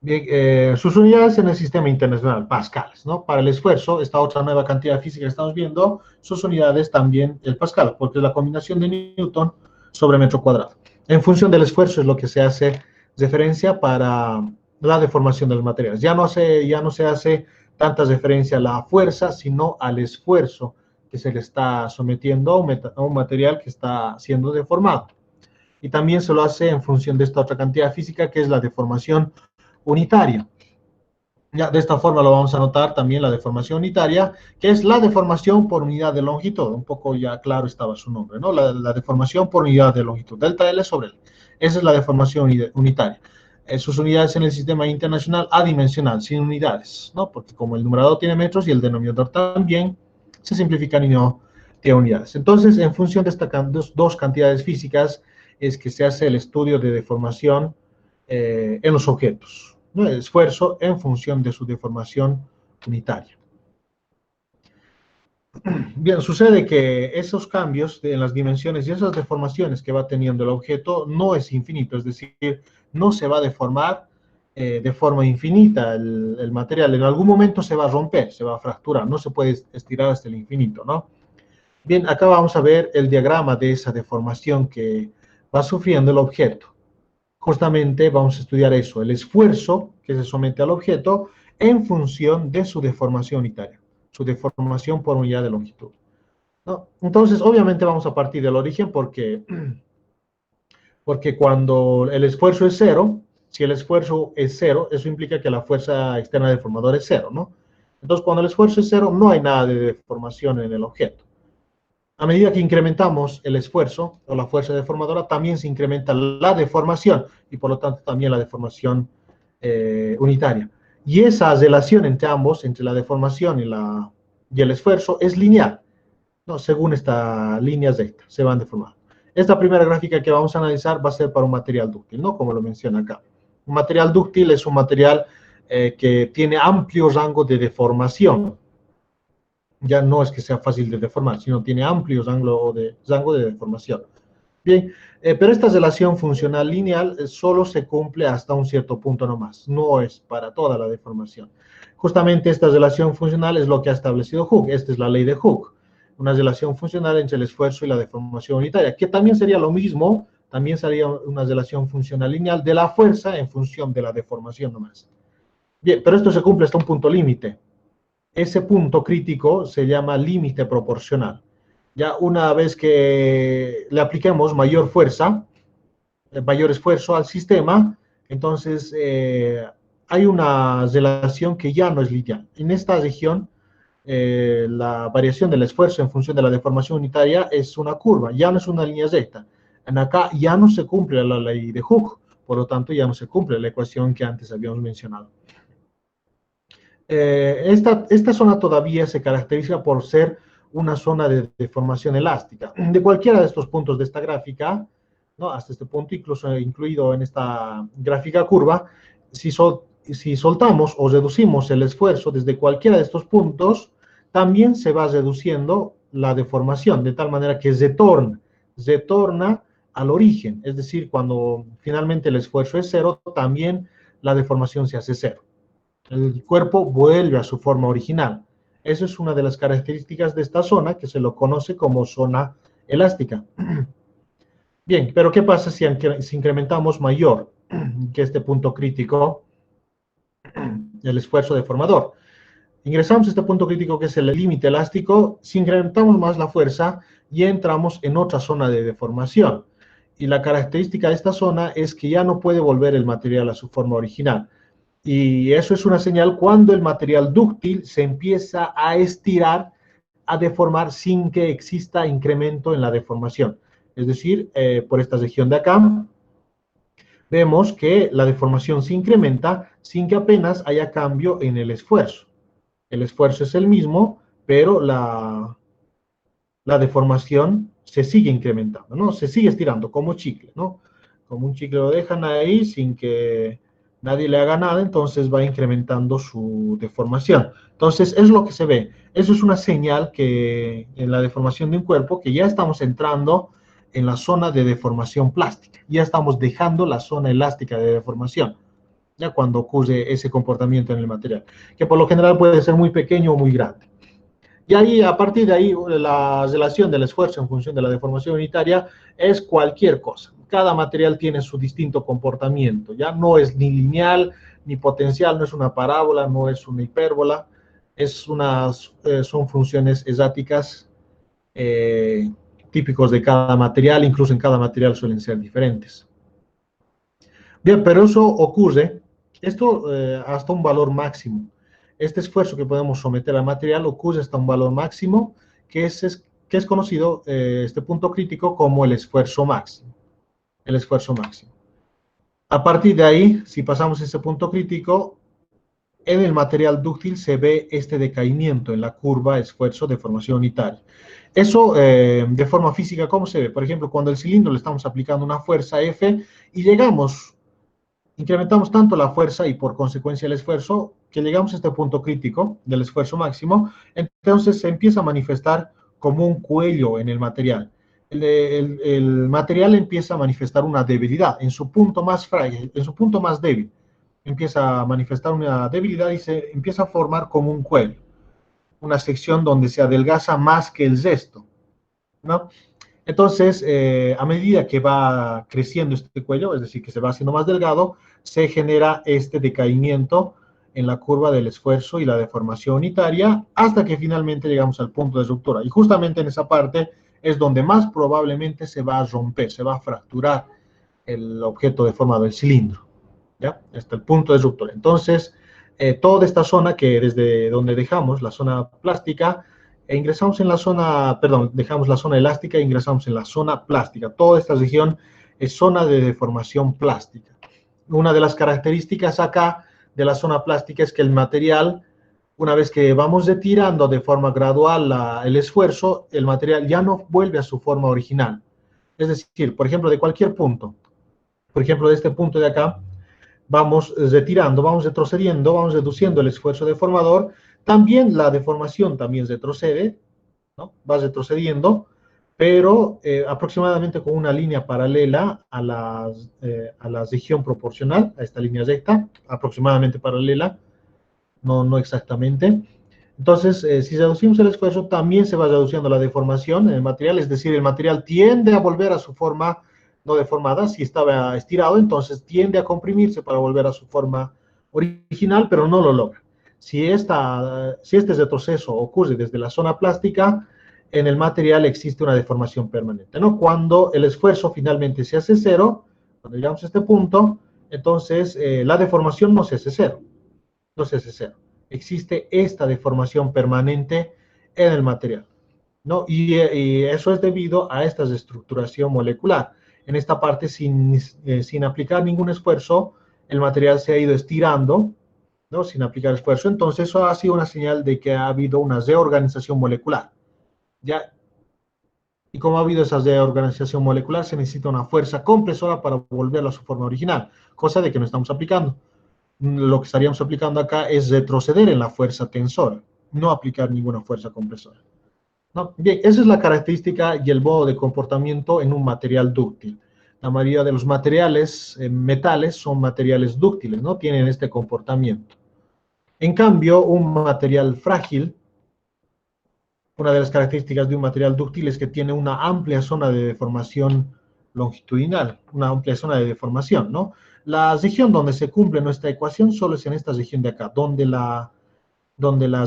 A: Bien, sus unidades en el sistema internacional, pascales, ¿no? Para el esfuerzo, esta otra nueva cantidad física que estamos viendo, sus unidades también el pascal, porque es la combinación de Newton sobre metro cuadrado. En función del esfuerzo es lo que se hace referencia para la deformación de los materiales. Ya no se hace tanta referencia a la fuerza, sino al esfuerzo que se le está sometiendo a un material que está siendo deformado. Y también se lo hace en función de esta otra cantidad física, que es la deformación unitaria. Ya, de esta forma lo vamos a notar también la deformación unitaria, que es la deformación por unidad de longitud. Un poco ya claro estaba su nombre, ¿no? La deformación por unidad de longitud, delta L sobre L. Esa es la deformación unitaria. Sus unidades en el sistema internacional adimensional, sin unidades, ¿no? Porque como el numerador tiene metros y el denominador también, se simplifican y no tiene unidades. Entonces, en función de estas dos cantidades físicas, es que se hace el estudio de deformación en los objetos, ¿no? El esfuerzo en función de su deformación unitaria. Bien, sucede que esos cambios en las dimensiones y esas deformaciones que va teniendo el objeto no es infinito, es decir, no se va a deformar de forma infinita el material. En algún momento se va a romper, se va a fracturar, no se puede estirar hasta el infinito, ¿no? Bien, acá vamos a ver el diagrama de esa deformación que va sufriendo el objeto. Justamente vamos a estudiar eso, el esfuerzo que se somete al objeto en función de su deformación unitaria, su deformación por unidad de longitud, ¿no? Entonces, obviamente vamos a partir del origen porque cuando el esfuerzo es cero, Si el esfuerzo es cero, eso implica que la fuerza externa del deformador es cero, ¿no? Entonces, cuando el esfuerzo es cero, no hay nada de deformación en el objeto. A medida que incrementamos el esfuerzo o la fuerza deformadora, también se incrementa la deformación y por lo tanto también la deformación unitaria. Y esa relación entre ambos, entre la deformación y el esfuerzo, es lineal, ¿no? Según esta línea Z, se van deformando. Esta primera gráfica que vamos a analizar va a ser para un material dúctil, ¿no? Como lo menciona acá. Un material dúctil es un material que tiene amplio rango de deformación. Ya no es que sea fácil de deformar, sino tiene amplio rango de deformación. Bien, pero esta relación funcional lineal solo se cumple hasta un cierto punto nomás, no es para toda la deformación. Justamente esta relación funcional es lo que ha establecido Hooke, esta es la ley de Hooke, una relación funcional entre el esfuerzo y la deformación unitaria, que también sería lo mismo, también sería una relación funcional lineal de la fuerza en función de la deformación nomás. Bien, pero esto se cumple hasta un punto límite. Ese punto crítico se llama límite proporcional. Ya una vez que le apliquemos mayor fuerza, mayor esfuerzo al sistema, entonces hay una relación que ya no es lineal. En esta región, la variación del esfuerzo en función de la deformación unitaria es una curva, ya no es una línea recta. En acá ya no se cumple la ley de Hooke, por lo tanto ya no se cumple la ecuación que antes habíamos mencionado. Esta zona todavía se caracteriza por ser una zona de deformación elástica. De cualquiera de estos puntos de esta gráfica, ¿no? Hasta este punto, incluso incluido en esta gráfica curva, si soltamos o reducimos el esfuerzo desde cualquiera de estos puntos, también se va reduciendo la deformación, de tal manera que retorna al origen. Es decir, cuando finalmente el esfuerzo es cero, también la deformación se hace cero. El cuerpo vuelve a su forma original. Esa es una de las características de esta zona que se lo conoce como zona elástica. Bien, pero ¿qué pasa si incrementamos mayor que este punto crítico el esfuerzo deformador? Ingresamos a este punto crítico que es el límite elástico, si incrementamos más la fuerza y entramos en otra zona de deformación. Y la característica de esta zona es que ya no puede volver el material a su forma original. Y eso es una señal cuando el material dúctil se empieza a estirar, a deformar sin que exista incremento en la deformación. Es decir, por esta región de acá, vemos que la deformación se incrementa sin que apenas haya cambio en el esfuerzo. El esfuerzo es el mismo, pero la deformación se sigue incrementando, ¿no? Se sigue estirando como chicle, ¿no? Como un chicle lo dejan ahí sin que nadie le haga nada, entonces va incrementando su deformación. Entonces, es lo que se ve. Eso es una señal que en la deformación de un cuerpo que ya estamos entrando en la zona de deformación plástica. Ya estamos dejando la zona elástica de deformación, ya cuando ocurre ese comportamiento en el material, que por lo general puede ser muy pequeño o muy grande. Y ahí, a partir de ahí, la relación del esfuerzo en función de la deformación unitaria es cualquier cosa. Cada material tiene su distinto comportamiento, ya no es ni lineal, ni potencial, no es una parábola, no es una hipérbola, son funciones estáticas típicos de cada material, incluso en cada material suelen ser diferentes. Bien, pero eso ocurre, esto hasta un valor máximo. Este esfuerzo que podemos someter al material ocurre hasta un valor máximo, que es conocido, este punto crítico, como el esfuerzo máximo. El esfuerzo máximo. A partir de ahí, si pasamos ese punto crítico, en el material dúctil se ve este decaimiento en la curva esfuerzo-deformación unitaria. Eso de forma física, ¿cómo se ve? Por ejemplo, cuando al cilindro le estamos aplicando una fuerza F y incrementamos tanto la fuerza y por consecuencia el esfuerzo, que llegamos a este punto crítico del esfuerzo máximo, entonces se empieza a manifestar como un cuello en el material. El material empieza a manifestar una debilidad en su punto más frágil, en su punto más débil. Empieza a manifestar una debilidad y se empieza a formar como un cuello, una sección donde se adelgaza más que el resto, ¿no? Entonces, a medida que va creciendo este cuello, es decir, que se va haciendo más delgado, se genera este decaimiento en la curva del esfuerzo y la deformación unitaria hasta que finalmente llegamos al punto de ruptura. Y justamente en esa parte es donde más probablemente se va a romper, se va a fracturar el objeto deformado, el cilindro. ¿ya? Hasta el punto de ruptura. Entonces, toda esta zona que desde donde dejamos la zona plástica, ingresamos en la zona, perdón, dejamos la zona elástica e ingresamos en la zona plástica. Toda esta región es zona de deformación plástica. Una de las características acá de la zona plástica es que el material, una vez que vamos retirando de forma gradual el esfuerzo, el material ya no vuelve a su forma original. Es decir, por ejemplo, de cualquier punto, por ejemplo, de este punto de acá, vamos retirando, vamos retrocediendo, vamos reduciendo el esfuerzo deformador, también la deformación también retrocede, ¿no? Va retrocediendo, pero aproximadamente con una línea paralela a la región proporcional, a esta línea recta, aproximadamente paralela, no exactamente. Entonces, si reducimos el esfuerzo, también se va reduciendo la deformación en el material, es decir, el material tiende a volver a su forma no deformada. Si estaba estirado, entonces tiende a comprimirse para volver a su forma original, pero no lo logra. Si este retroceso ocurre desde la zona plástica, en el material existe una deformación permanente, ¿no? Cuando el esfuerzo finalmente se hace cero, cuando llegamos a este punto, entonces la deformación no se hace cero, no se hace cero. Existe esta deformación permanente en el material, ¿no? Y eso es debido a esta reestructuración molecular. En esta parte, sin aplicar ningún esfuerzo, el material se ha ido estirando, ¿no? Sin aplicar esfuerzo. Entonces, eso ha sido una señal de que ha habido una reorganización molecular. ¿Ya? Y como ha habido esa reorganización molecular, se necesita una fuerza compresora para volverlo a su forma original, cosa de que no estamos aplicando. Lo que estaríamos aplicando acá es retroceder en la fuerza tensora, no aplicar ninguna fuerza compresora, ¿no? Bien, esa es la característica y el modo de comportamiento en un material dúctil. La mayoría de los materiales, metales, son materiales dúctiles, ¿no? Tienen este comportamiento. En cambio, un material frágil, una de las características de un material dúctil es que tiene una amplia zona de deformación longitudinal, una amplia zona de deformación, ¿no? La región donde se cumple nuestra ecuación solo es en esta región de acá, donde la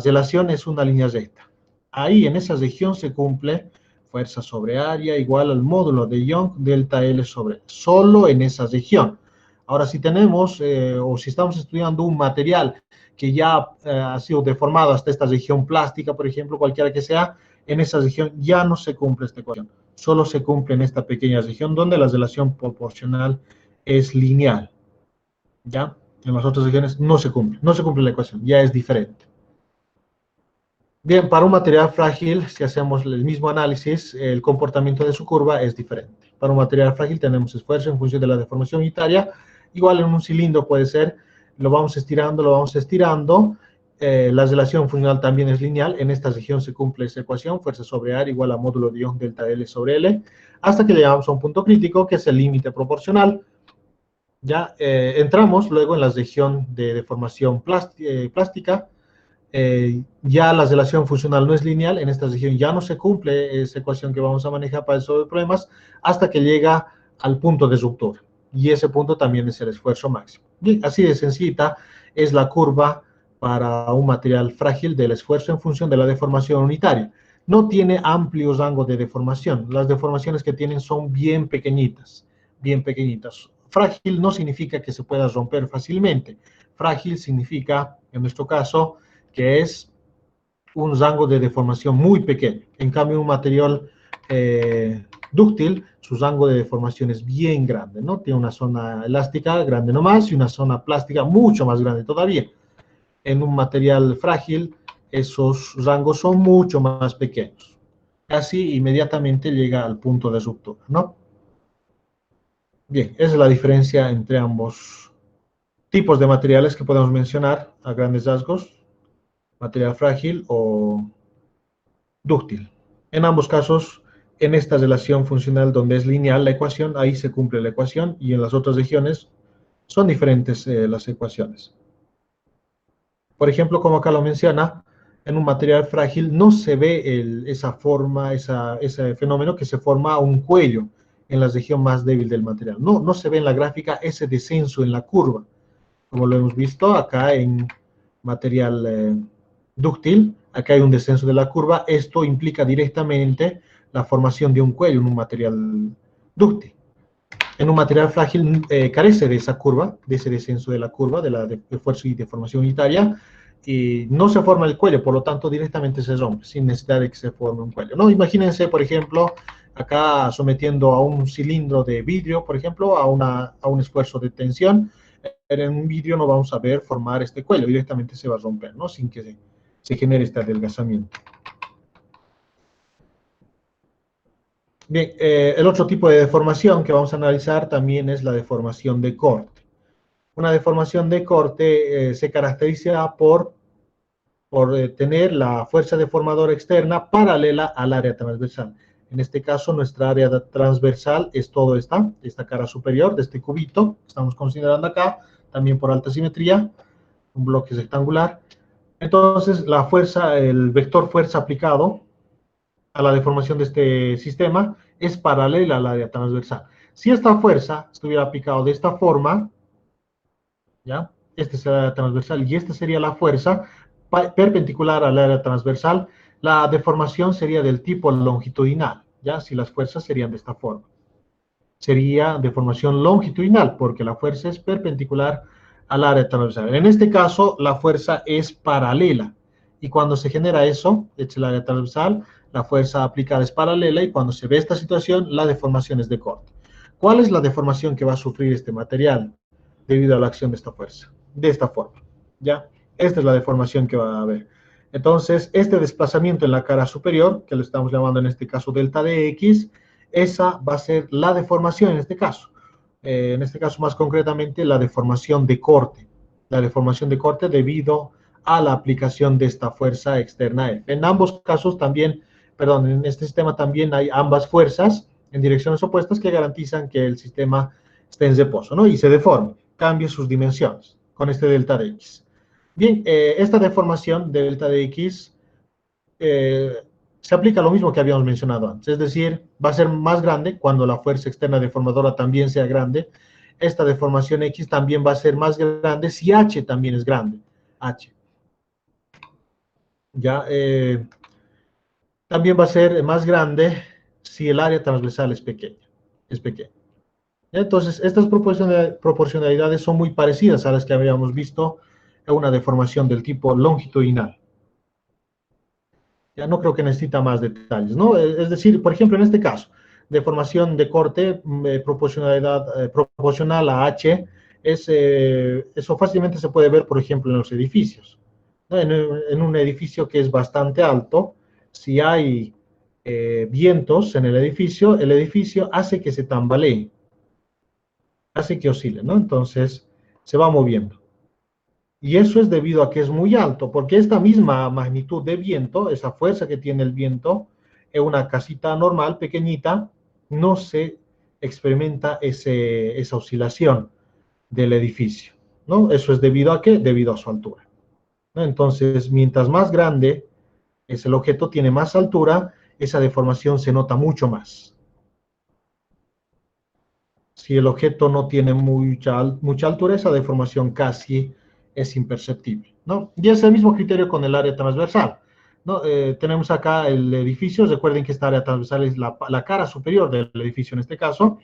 A: relación es una línea recta. Ahí, en esa región, se cumple fuerza sobre área igual al módulo de Young delta L sobre, solo en esa región. Ahora, si tenemos, o si estamos estudiando un material que ya ha sido deformado hasta esta región plástica, por ejemplo, cualquiera que sea, en esa región ya no se cumple esta ecuación. Solo se cumple en esta pequeña región donde la relación proporcional es lineal. ¿Ya? En las otras regiones no se cumple la ecuación, ya es diferente. Bien, para un material frágil, si hacemos el mismo análisis, el comportamiento de su curva es diferente. Para un material frágil tenemos esfuerzo en función de la deformación unitaria. Igual en un cilindro puede ser, lo vamos estirando. La relación funcional también es lineal. En esta región se cumple esa ecuación, fuerza sobre área igual a módulo de Young delta L sobre L, hasta que llegamos a un punto crítico, que es el límite proporcional. Ya entramos luego en la región de deformación plástica. Ya la relación funcional no es lineal, en esta región ya no se cumple esa ecuación que vamos a manejar para resolver problemas hasta que llega al punto de ruptura. Y ese punto también es el esfuerzo máximo. Bien, así de sencilla es la curva para un material frágil del esfuerzo en función de la deformación unitaria. No tiene amplio rango de deformación. Las deformaciones que tienen son bien pequeñitas, bien pequeñitas. Frágil no significa que se pueda romper fácilmente. Frágil significa, en nuestro caso, que es un rango de deformación muy pequeño. En cambio, un material dúctil, su rango de deformación es bien grande, ¿no? Tiene una zona elástica grande nomás y una zona plástica mucho más grande todavía. En un material frágil, esos rangos son mucho más pequeños. Casi inmediatamente llega al punto de ruptura, ¿no? Bien, esa es la diferencia entre ambos tipos de materiales que podemos mencionar a grandes rasgos. Material frágil o dúctil. En ambos casos, en esta relación funcional donde es lineal la ecuación, ahí se cumple la ecuación, y en las otras regiones son diferentes las ecuaciones. Por ejemplo, como acá lo menciona, en un material frágil no se ve esa forma, ese fenómeno que se forma un cuello en la región más débil del material. No se ve en la gráfica ese descenso en la curva, como lo hemos visto acá en material dúctil. Acá hay un descenso de la curva. Esto implica directamente la formación de un cuello en un material dúctil. en un material frágil carece de esa curva, de ese descenso de la curva, de esfuerzo y deformación unitaria, y no se forma el cuello, por lo tanto directamente se rompe, sin necesidad de que se forme un cuello, ¿no? Imagínense, por ejemplo, acá sometiendo a un cilindro de vidrio, por ejemplo, a un esfuerzo de tensión, en un vidrio no vamos a ver formar este cuello, directamente se va a romper, ¿no? Sin que se genere este adelgazamiento. Bien, el otro tipo de deformación que vamos a analizar también es la deformación de corte. Una deformación de corte se caracteriza por tener la fuerza deformadora externa paralela al área transversal. En este caso, nuestra área transversal es toda esta cara superior de este cubito que estamos considerando acá, también por alta simetría, un bloque rectangular. Entonces, la fuerza, el vector fuerza aplicado a la deformación de este sistema es paralela al área transversal. Si esta fuerza estuviera aplicada de esta forma, ¿ya? Este es el área transversal y esta sería la fuerza perpendicular al área transversal, la deformación sería del tipo longitudinal, ¿ya? Si las fuerzas serían de esta forma. Sería deformación longitudinal, porque la fuerza es perpendicular al área transversal. En este caso, la fuerza es paralela. Y cuando se genera eso, es el área transversal, la fuerza aplicada es paralela, y cuando se ve esta situación, la deformación es de corte. ¿Cuál es la deformación que va a sufrir este material debido a la acción de esta fuerza? De esta forma, ¿ya? Esta es la deformación que va a haber. Entonces, este desplazamiento en la cara superior, que lo estamos llamando en este caso delta de X, esa va a ser la deformación en este caso más concretamente la deformación de corte, debido a la aplicación de esta fuerza externa F. En ambos casos también, perdón, en este sistema también hay ambas fuerzas en direcciones opuestas que garantizan que el sistema esté en reposo, ¿no? Y se deforme, cambie sus dimensiones con este delta de X. Bien, esta deformación de delta de X se aplica lo mismo que habíamos mencionado antes, es decir, va a ser más grande cuando la fuerza externa deformadora también sea grande. Esta deformación X también va a ser más grande si H también es grande. H. Ya, también va a ser más grande si el área transversal es pequeña. Es pequeña. Entonces, estas proporcionalidades son muy parecidas a las que habíamos visto en una deformación del tipo longitudinal. Ya no creo que necesita más detalles, ¿no? Es decir, por ejemplo, en este caso, deformación de corte, proporcionalidad proporcional a H, eso fácilmente se puede ver, por ejemplo, en los edificios, ¿no? En un edificio que es bastante alto, si hay vientos en el edificio hace que se tambalee, hace que oscile, ¿no? Entonces, se va moviendo. Y eso es debido a que es muy alto, porque esta misma magnitud de viento, esa fuerza que tiene el viento, en una casita normal, pequeñita, no se experimenta esa oscilación del edificio, ¿no? Eso es debido a qué? Debido a su altura, ¿no? Entonces, mientras más grande es el objeto, tiene más altura, esa deformación se nota mucho más. Si el objeto no tiene mucha altura, esa deformación casi es imperceptible, ¿no? Y es el mismo criterio con el área transversal, ¿no? Tenemos acá el edificio, recuerden que esta área transversal es la cara superior del edificio en este caso.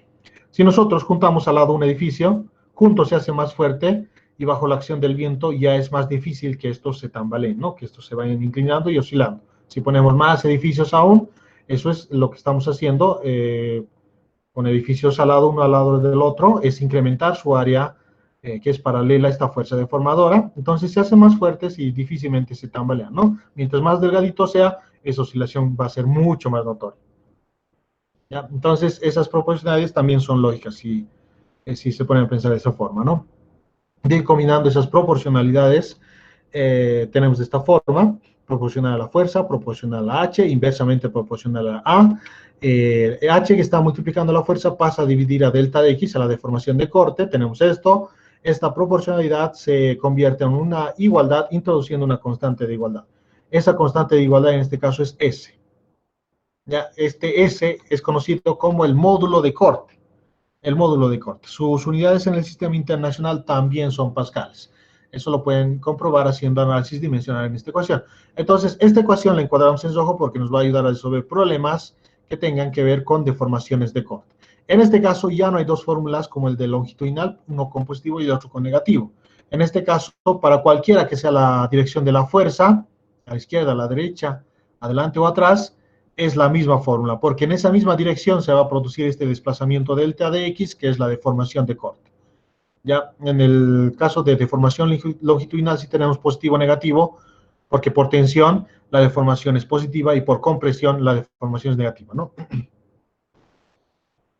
A: Si nosotros juntamos al lado un edificio, juntos se hace más fuerte y bajo la acción del viento ya es más difícil que estos se tambaleen, ¿no? Que estos se vayan inclinando y oscilando. Si ponemos más edificios aún, eso es lo que estamos haciendo, con edificios uno al lado del otro, es incrementar su área que es paralela a esta fuerza deformadora. Entonces se hacen más fuertes y difícilmente se tambalean, ¿no? Mientras más delgadito sea, esa oscilación va a ser mucho más notoria. ¿Ya? Entonces esas proporcionalidades también son lógicas si se ponen a pensar de esa forma, ¿no? De combinando esas proporcionalidades, tenemos de esta forma: proporcional a la fuerza, proporcional a H, inversamente proporcional a A. H, que está multiplicando la fuerza, pasa a dividir a delta de X, a la deformación de corte. Tenemos esto. Esta proporcionalidad se convierte en una igualdad introduciendo una constante de igualdad. Esa constante de igualdad en este caso es S. ¿Ya? Este S es conocido como el módulo de corte. El módulo de corte. Sus unidades en el sistema internacional también son pascales. Eso lo pueden comprobar haciendo análisis dimensional en esta ecuación. Entonces, esta ecuación la encuadramos en rojo porque nos va a ayudar a resolver problemas que tengan que ver con deformaciones de corte. En este caso ya no hay dos fórmulas como el de longitudinal, uno con positivo y el otro con negativo. En este caso, para cualquiera que sea la dirección de la fuerza, a la izquierda, a la derecha, adelante o atrás, es la misma fórmula, porque en esa misma dirección se va a producir este desplazamiento delta de x, que es la deformación de corte. Ya en el caso de deformación longitudinal sí tenemos positivo o negativo, porque por tensión la deformación es positiva y por compresión la deformación es negativa, ¿no?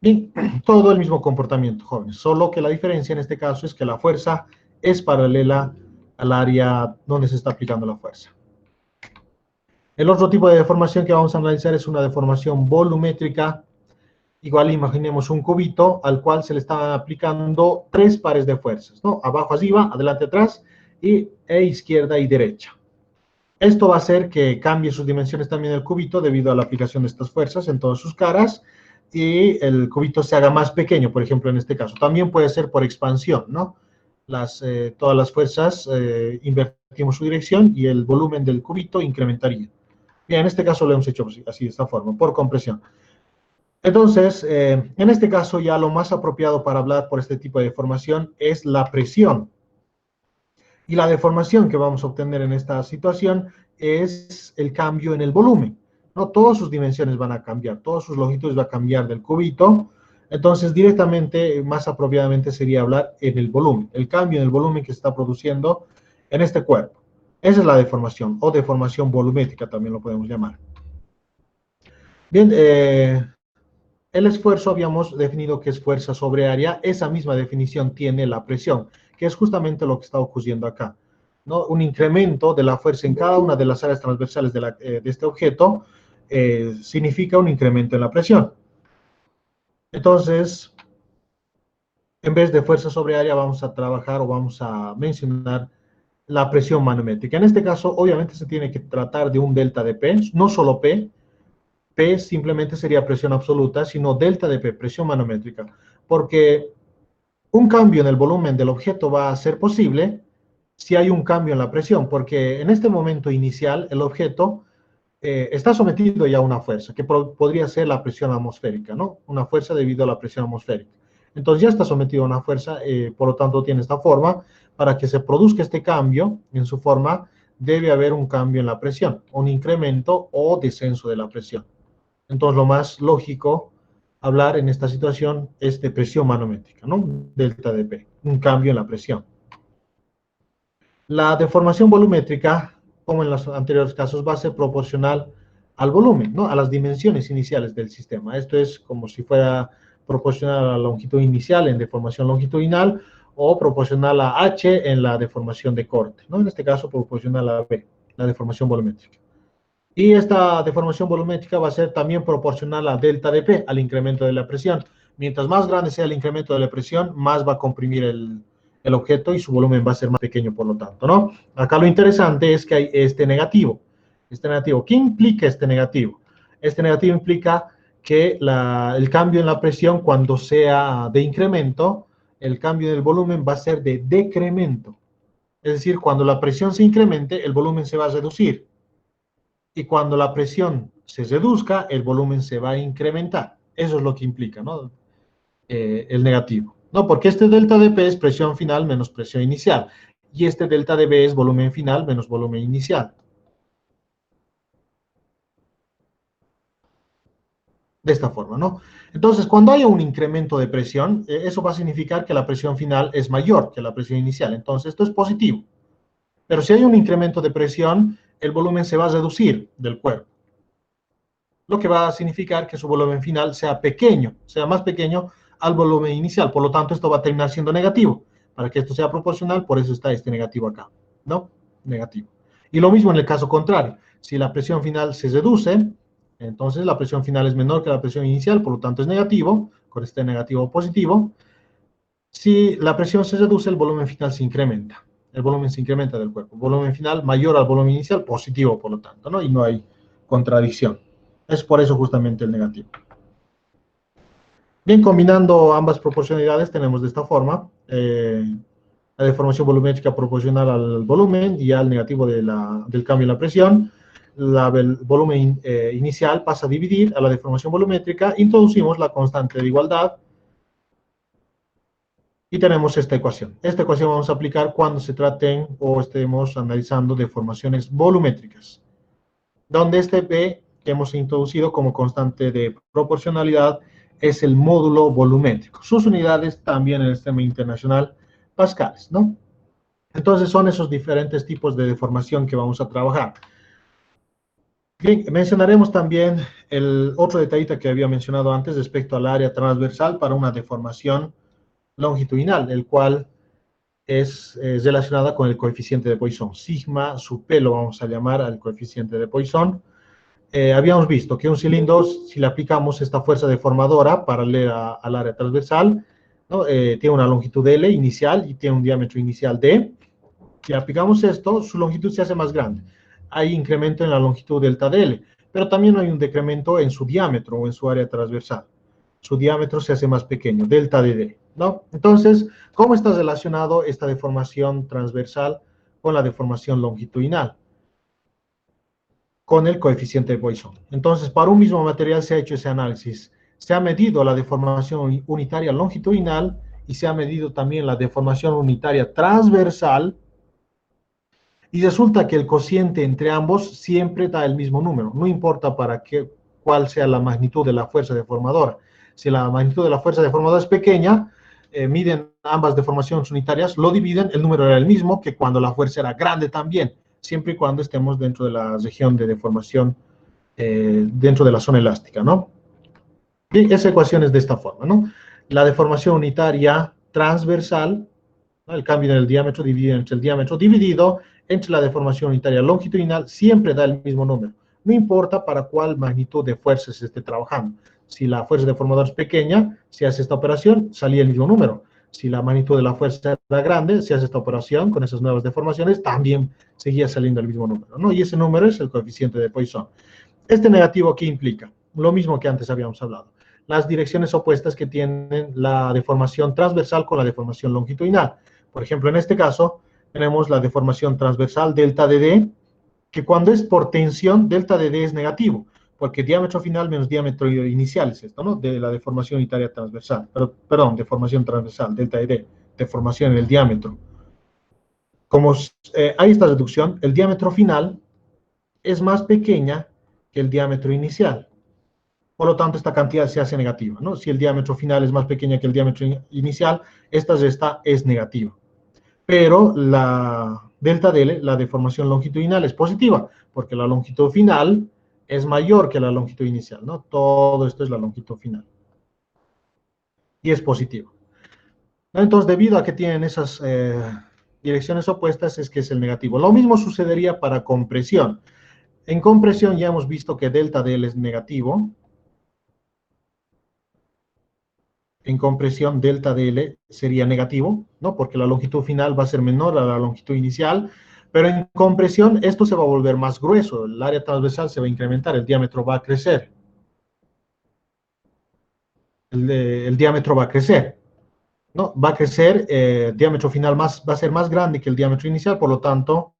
A: Bien, todo el mismo comportamiento, jóvenes, solo que la diferencia en este caso es que la fuerza es paralela al área donde se está aplicando la fuerza. El otro tipo de deformación que vamos a analizar es una deformación volumétrica. Igual imaginemos un cubito al cual se le están aplicando tres pares de fuerzas, ¿no? Abajo, arriba, adelante, atrás, e izquierda y derecha. Esto va a hacer que cambie sus dimensiones también el cubito debido a la aplicación de estas fuerzas en todas sus caras y el cubito se haga más pequeño, por ejemplo, en este caso. También puede ser por expansión, ¿no? Todas las fuerzas invertimos su dirección y el volumen del cubito incrementaría. Bien, en este caso lo hemos hecho así, de esta forma, por compresión. Entonces, en este caso ya lo más apropiado para hablar por este tipo de deformación es la presión. Y la deformación que vamos a obtener en esta situación es el cambio en el volumen. No todas sus dimensiones van a cambiar, todas sus longitudes van a cambiar del cubito. Entonces, directamente, más apropiadamente sería hablar en el volumen, el cambio en el volumen que se está produciendo en este cuerpo. Esa es la deformación, o deformación volumétrica también lo podemos llamar. Bien, el esfuerzo habíamos definido que es fuerza sobre área. Esa misma definición tiene la presión, que es justamente lo que está ocurriendo acá, ¿no? Un incremento de la fuerza en cada una de las áreas transversales de este objeto significa un incremento en la presión. Entonces, en vez de fuerza sobre área, vamos a trabajar o vamos a mencionar la presión manométrica. En este caso, obviamente se tiene que tratar de un delta de P, no solo P. P simplemente sería presión absoluta, sino delta de P, presión manométrica, porque un cambio en el volumen del objeto va a ser posible si hay un cambio en la presión, porque en este momento inicial el objeto está sometido ya a una fuerza, que podría ser la presión atmosférica, ¿no? Una fuerza debido a la presión atmosférica. Entonces ya está sometido a una fuerza, por lo tanto tiene esta forma. Para que se produzca este cambio en su forma, debe haber un cambio en la presión, un incremento o descenso de la presión. Entonces, lo más lógico hablar en esta situación es de presión manométrica, ¿no? Delta de P, un cambio en la presión. La deformación volumétrica, como en los anteriores casos, va a ser proporcional al volumen, ¿no? A las dimensiones iniciales del sistema. Esto es como si fuera proporcional a la longitud inicial en deformación longitudinal o proporcional a H en la deformación de corte, ¿no? En este caso, proporcional a B, la deformación volumétrica. Y esta deformación volumétrica va a ser también proporcional a delta de P, al incremento de la presión. Mientras más grande sea el incremento de la presión, más va a comprimir el objeto y su volumen va a ser más pequeño, por lo tanto, ¿no? Acá lo interesante es que hay este negativo. Este negativo, ¿qué implica este negativo? Este negativo implica que el cambio en la presión, cuando sea de incremento, el cambio del volumen va a ser de decremento. Es decir, cuando la presión se incremente, el volumen se va a reducir. Y cuando la presión se reduzca, el volumen se va a incrementar. Eso es lo que implica, ¿no? El negativo. No, porque este delta de P es presión final menos presión inicial. Y este delta de B es volumen final menos volumen inicial. De esta forma, ¿no? Entonces, cuando haya un incremento de presión, eso va a significar que la presión final es mayor que la presión inicial. Entonces, esto es positivo. Pero si hay un incremento de presión, el volumen se va a reducir del cuerpo, lo que va a significar que su volumen final sea pequeño, sea más pequeño al volumen inicial. Por lo tanto, esto va a terminar siendo negativo. Para que esto sea proporcional, por eso está este negativo acá, ¿no? Negativo. Y lo mismo en el caso contrario. Si la presión final se reduce, entonces la presión final es menor que la presión inicial, por lo tanto es negativo, con este negativo positivo. Si la presión se reduce, el volumen final se incrementa. El volumen se incrementa del cuerpo. El volumen final mayor al volumen inicial, positivo, por lo tanto, ¿no? Y no hay contradicción. Es por eso justamente el negativo. Bien, combinando ambas proporcionalidades tenemos de esta forma la deformación volumétrica proporcional al volumen y al negativo del cambio en la presión. el volumen inicial pasa a dividir a la deformación volumétrica, introducimos la constante de igualdad y tenemos esta ecuación. Esta ecuación vamos a aplicar cuando se traten o estemos analizando deformaciones volumétricas, donde este P que hemos introducido como constante de proporcionalidad es el módulo volumétrico. Sus unidades también en el sistema internacional, pascales, ¿no? Entonces son esos diferentes tipos de deformación que vamos a trabajar. Bien, mencionaremos también el otro detallito que había mencionado antes respecto al área transversal para una deformación longitudinal, el cual es relacionada con el coeficiente de Poisson. Sigma, su P lo vamos a llamar al coeficiente de Poisson. Habíamos visto que un cilindro, si le aplicamos esta fuerza deformadora paralela al área transversal, ¿no? Tiene una longitud L inicial y tiene un diámetro inicial D. Si aplicamos esto, su longitud se hace más grande. Hay incremento en la longitud delta de L, pero también hay un decremento en su diámetro o en su área transversal. Su diámetro se hace más pequeño, delta de D, ¿no? Entonces, ¿cómo está relacionado esta deformación transversal con la deformación longitudinal? Con el coeficiente de Poisson. Entonces, para un mismo material se ha hecho ese análisis. Se ha medido la deformación unitaria longitudinal y se ha medido también la deformación unitaria transversal, y resulta que el cociente entre ambos siempre da el mismo número, no importa cuál sea la magnitud de la fuerza deformadora. Si la magnitud de la fuerza deformadora es pequeña, miden ambas deformaciones unitarias, lo dividen, el número era el mismo que cuando la fuerza era grande también, siempre y cuando estemos dentro de la región de deformación, dentro de la zona elástica, ¿no? Bien, esa ecuación es de esta forma, ¿no? La deformación unitaria transversal, ¿no? El cambio en el diámetro dividido entre el diámetro dividido entre la deformación unitaria longitudinal siempre da el mismo número. No importa para cuál magnitud de fuerza se esté trabajando. Si la fuerza deformadora es pequeña, se hace esta operación, salía el mismo número. Si la magnitud de la fuerza era grande, se hace esta operación con esas nuevas deformaciones, también seguía saliendo el mismo número, ¿no? Y ese número es el coeficiente de Poisson. Este negativo, ¿qué implica? Lo mismo que antes habíamos hablado. Las direcciones opuestas que tienen la deformación transversal con la deformación longitudinal. Por ejemplo, en este caso, tenemos la deformación transversal delta de D, que cuando es por tensión, delta de D es negativo, porque diámetro final menos diámetro inicial es esto, ¿no? De la deformación unitaria transversal. Perdón, deformación transversal, delta de D, deformación en el diámetro. Como hay esta reducción, el diámetro final es más pequeña que el diámetro inicial. Por lo tanto, esta cantidad se hace negativa, ¿no? Si el diámetro final es más pequeña que el diámetro inicial, esta resta es negativa. Pero la delta de L, la deformación longitudinal, es positiva, porque la longitud final es mayor que la longitud inicial, ¿no? Todo esto es la longitud final. Y es positivo. Entonces, debido a que tienen esas direcciones opuestas, es que es el negativo. Lo mismo sucedería para compresión. En compresión ya hemos visto que delta de L es negativo. En compresión, delta de L sería negativo, ¿no? Porque la longitud final va a ser menor a la longitud inicial, pero en compresión esto se va a volver más grueso, el área transversal se va a incrementar, el diámetro va a crecer. El diámetro va a crecer, ¿no? Va a crecer, el diámetro final va a ser más grande que el diámetro inicial, por lo tanto,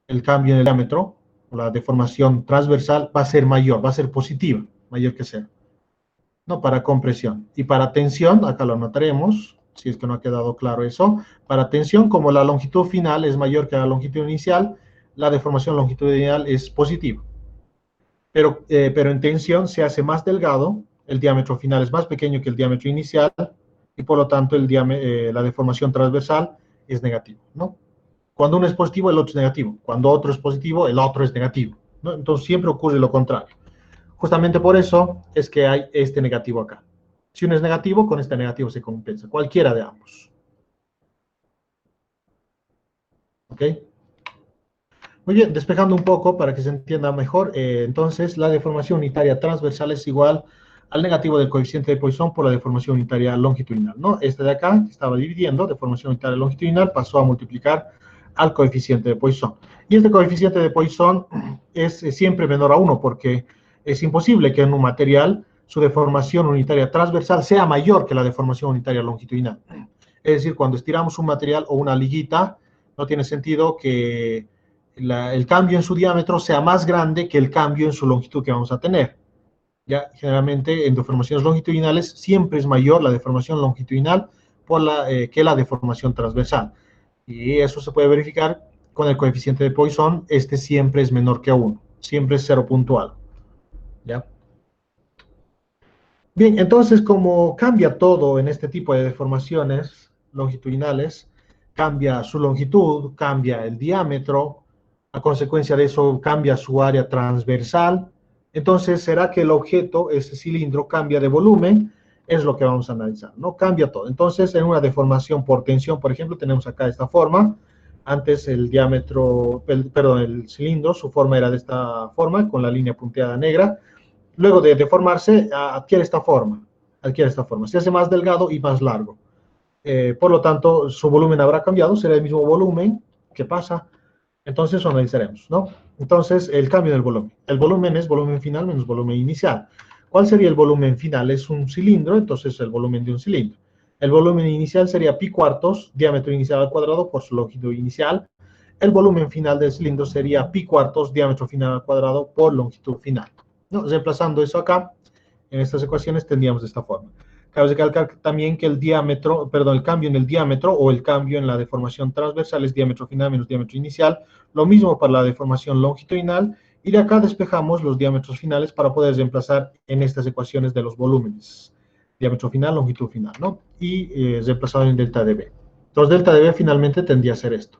A: el cambio en el diámetro, la deformación transversal va a ser mayor, va a ser positiva, mayor que cero. No, para compresión. Y para tensión, acá lo anotaremos, si es que no ha quedado claro eso. Para tensión, como la longitud final es mayor que la longitud inicial, la deformación longitudinal es positiva. Pero en tensión se hace más delgado, el diámetro final es más pequeño que el diámetro inicial, y por lo tanto la deformación transversal es negativa, ¿no? Cuando uno es positivo, el otro es negativo. Cuando otro es positivo, el otro es negativo, ¿no? Entonces siempre ocurre lo contrario. Justamente por eso es que hay este negativo acá. Si uno es negativo, con este negativo se compensa, cualquiera de ambos. ¿Ok? Muy bien, despejando un poco para que se entienda mejor, entonces la deformación unitaria transversal es igual al negativo del coeficiente de Poisson por la deformación unitaria longitudinal, ¿no? Este de acá, que estaba dividiendo, deformación unitaria longitudinal, pasó a multiplicar al coeficiente de Poisson. Y este coeficiente de Poisson es siempre menor a 1, porque es imposible que en un material su deformación unitaria transversal sea mayor que la deformación unitaria longitudinal. Es decir, cuando estiramos un material o una liguita, no tiene sentido que el cambio en su diámetro sea más grande que el cambio en su longitud que vamos a tener. Ya, generalmente en deformaciones longitudinales siempre es mayor la deformación longitudinal que la deformación transversal. Y eso se puede verificar con el coeficiente de Poisson. Este siempre es menor que 1, siempre es 0 puntual. ¿Ya? Bien, entonces como cambia todo en este tipo de deformaciones longitudinales, cambia su longitud, cambia el diámetro, a consecuencia de eso cambia su área transversal. Entonces, ¿será que el objeto, este cilindro, cambia de volumen? Es lo que vamos a analizar, ¿no? Cambia todo. Entonces, en una deformación por tensión, por ejemplo, tenemos acá esta forma. Antes el diámetro, perdón, el cilindro, su forma era de esta forma, con la línea punteada negra. Luego de deformarse, adquiere esta forma. Adquiere esta forma. Se hace más delgado y más largo. Por lo tanto, su volumen habrá cambiado, será el mismo volumen. ¿Qué pasa? Entonces, eso analizaremos, ¿no? Entonces, el cambio del volumen. El volumen es volumen final menos volumen inicial. ¿Cuál sería el volumen final? Es un cilindro, entonces el volumen de un cilindro. El volumen inicial sería pi cuartos, diámetro inicial al cuadrado por su longitud inicial. El volumen final del cilindro sería pi cuartos, diámetro final al cuadrado por longitud final. ¿No? Reemplazando eso acá, en estas ecuaciones tendríamos de esta forma. Cabe recalcar también que el diámetro, perdón, el cambio en el diámetro o el cambio en la deformación transversal es diámetro final menos diámetro inicial. Lo mismo para la deformación longitudinal. Y de acá despejamos los diámetros finales para poder reemplazar en estas ecuaciones de los volúmenes. Diámetro final, longitud final, ¿no? Y reemplazado en delta de B. Entonces, delta de B finalmente tendría a ser esto.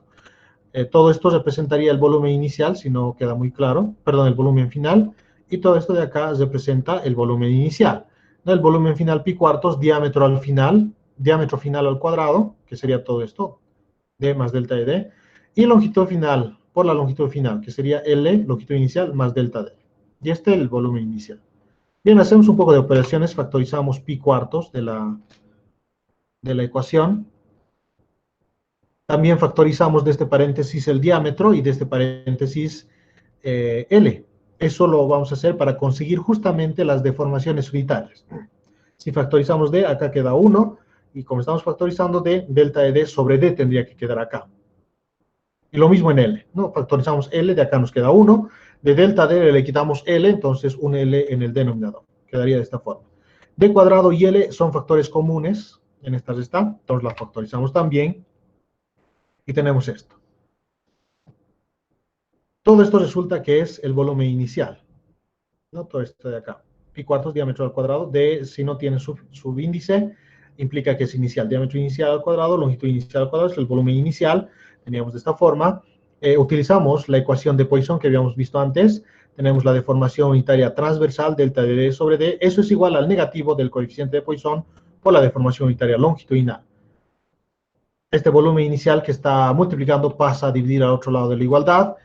A: Todo esto representaría el volumen inicial, si no queda muy claro, perdón, el volumen final, y todo esto de acá representa el volumen inicial. El volumen final pi cuartos, diámetro al final, diámetro final al cuadrado, que sería todo esto, D más delta de D, y longitud final, por la longitud final, que sería L, longitud inicial, más delta D. Y este es el volumen inicial. Bien, hacemos un poco de operaciones, factorizamos pi cuartos de la ecuación. También factorizamos de este paréntesis el diámetro y de este paréntesis L. Eso lo vamos a hacer para conseguir justamente las deformaciones unitarias. Si factorizamos D, acá queda 1, y como estamos factorizando D, delta de D sobre D tendría que quedar acá. Y lo mismo en L, ¿no? Factorizamos L, de acá nos queda 1, de delta D le quitamos L, entonces un L en el denominador. Quedaría de esta forma. D cuadrado y L son factores comunes, en esta está, entonces la factorizamos también, y tenemos esto. Todo esto resulta que es el volumen inicial, ¿no? Todo esto de acá. Pi cuartos diámetro al cuadrado de, si no tiene subíndice, implica que es inicial. Diámetro inicial al cuadrado, longitud inicial al cuadrado es el volumen inicial. Teníamos de esta forma. Utilizamos la ecuación de Poisson que habíamos visto antes. Tenemos la deformación unitaria transversal, delta de D sobre D. Eso es igual al negativo del coeficiente de Poisson por la deformación unitaria longitudinal. Este volumen inicial que está multiplicando pasa a dividir al otro lado de la igualdad.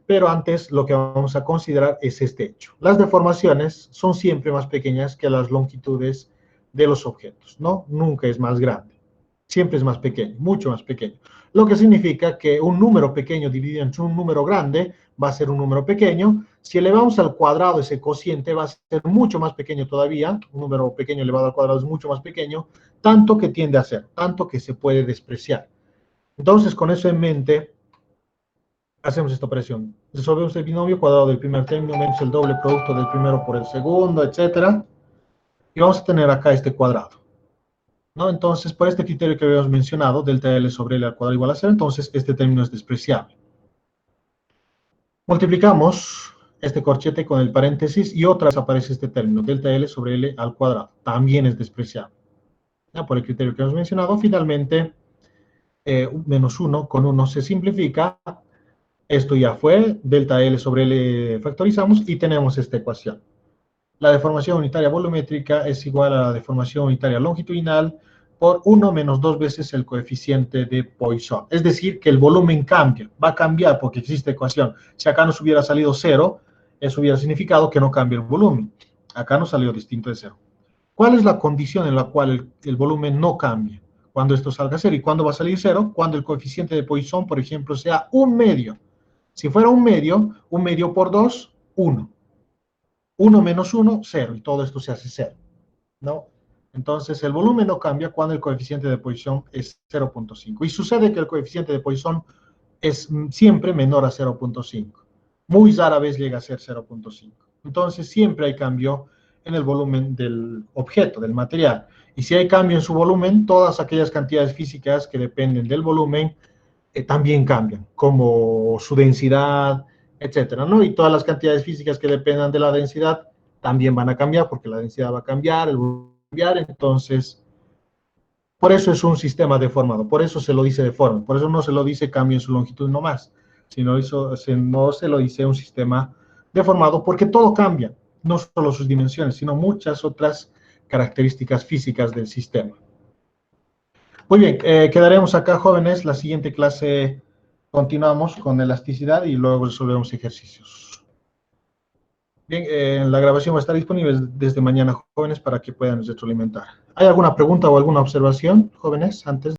A: Pero antes lo que vamos a considerar es este hecho. Las deformaciones son siempre más pequeñas que las longitudes de los objetos, ¿no? Nunca es más grande. Siempre es más pequeño, mucho más pequeño. Lo que significa que un número pequeño dividido entre un número grande va a ser un número pequeño. Si elevamos al cuadrado ese cociente va a ser mucho más pequeño todavía. Un número pequeño elevado al cuadrado es mucho más pequeño, tanto que tiende a ser, tanto que se puede despreciar. Entonces, con eso en mente, hacemos esta operación. Resolvemos el binomio cuadrado del primer término menos el doble producto del primero por el segundo, etcétera. Y vamos a tener acá este cuadrado, ¿no? Entonces, por este criterio que habíamos mencionado, delta L sobre L al cuadrado igual a 0, entonces este término es despreciable. Multiplicamos este corchete con el paréntesis y otra vez aparece este término, delta L sobre L al cuadrado. También es despreciable. ¿Ya? Por el criterio que hemos mencionado, finalmente, menos 1 con 1 se simplifica. Esto ya fue, delta L sobre L factorizamos y tenemos esta ecuación. La deformación unitaria volumétrica es igual a la deformación unitaria longitudinal por 1 menos 2 veces el coeficiente de Poisson. Es decir, que el volumen cambia, va a cambiar porque existe ecuación. Si acá nos hubiera salido 0, eso hubiera significado que no cambia el volumen. Acá nos salió distinto de 0. ¿Cuál es la condición en la cual el volumen no cambia? Cuando esto salga 0. ¿Y cuándo va a salir 0? Cuando el coeficiente de Poisson, por ejemplo, sea un medio. Si fuera un medio por 2, 1. 1 menos 1, 0. Y todo esto se hace 0, ¿no? Entonces, el volumen no cambia cuando el coeficiente de Poisson es 0.5. Y sucede que el coeficiente de Poisson es siempre menor a 0.5. Muy rara vez llega a ser 0.5. Entonces, siempre hay cambio en el volumen del objeto, del material. Y si hay cambio en su volumen, todas aquellas cantidades físicas que dependen del volumen también cambian, como su densidad, etcétera, ¿no? Y todas las cantidades físicas que dependan de la densidad también van a cambiar, porque la densidad va a cambiar, el volumen va a cambiar, entonces, por eso es un sistema deformado, por eso se lo dice deforme, por eso no se lo dice cambio en su longitud nomás, sino no se lo dice un sistema deformado, porque todo cambia, no solo sus dimensiones, sino muchas otras características físicas del sistema. Muy bien, quedaremos acá, jóvenes. La siguiente clase continuamos con elasticidad y luego resolvemos ejercicios. Bien, la grabación va a estar disponible desde mañana, jóvenes, para que puedan retroalimentar. ¿Hay alguna pregunta o alguna observación, jóvenes, antes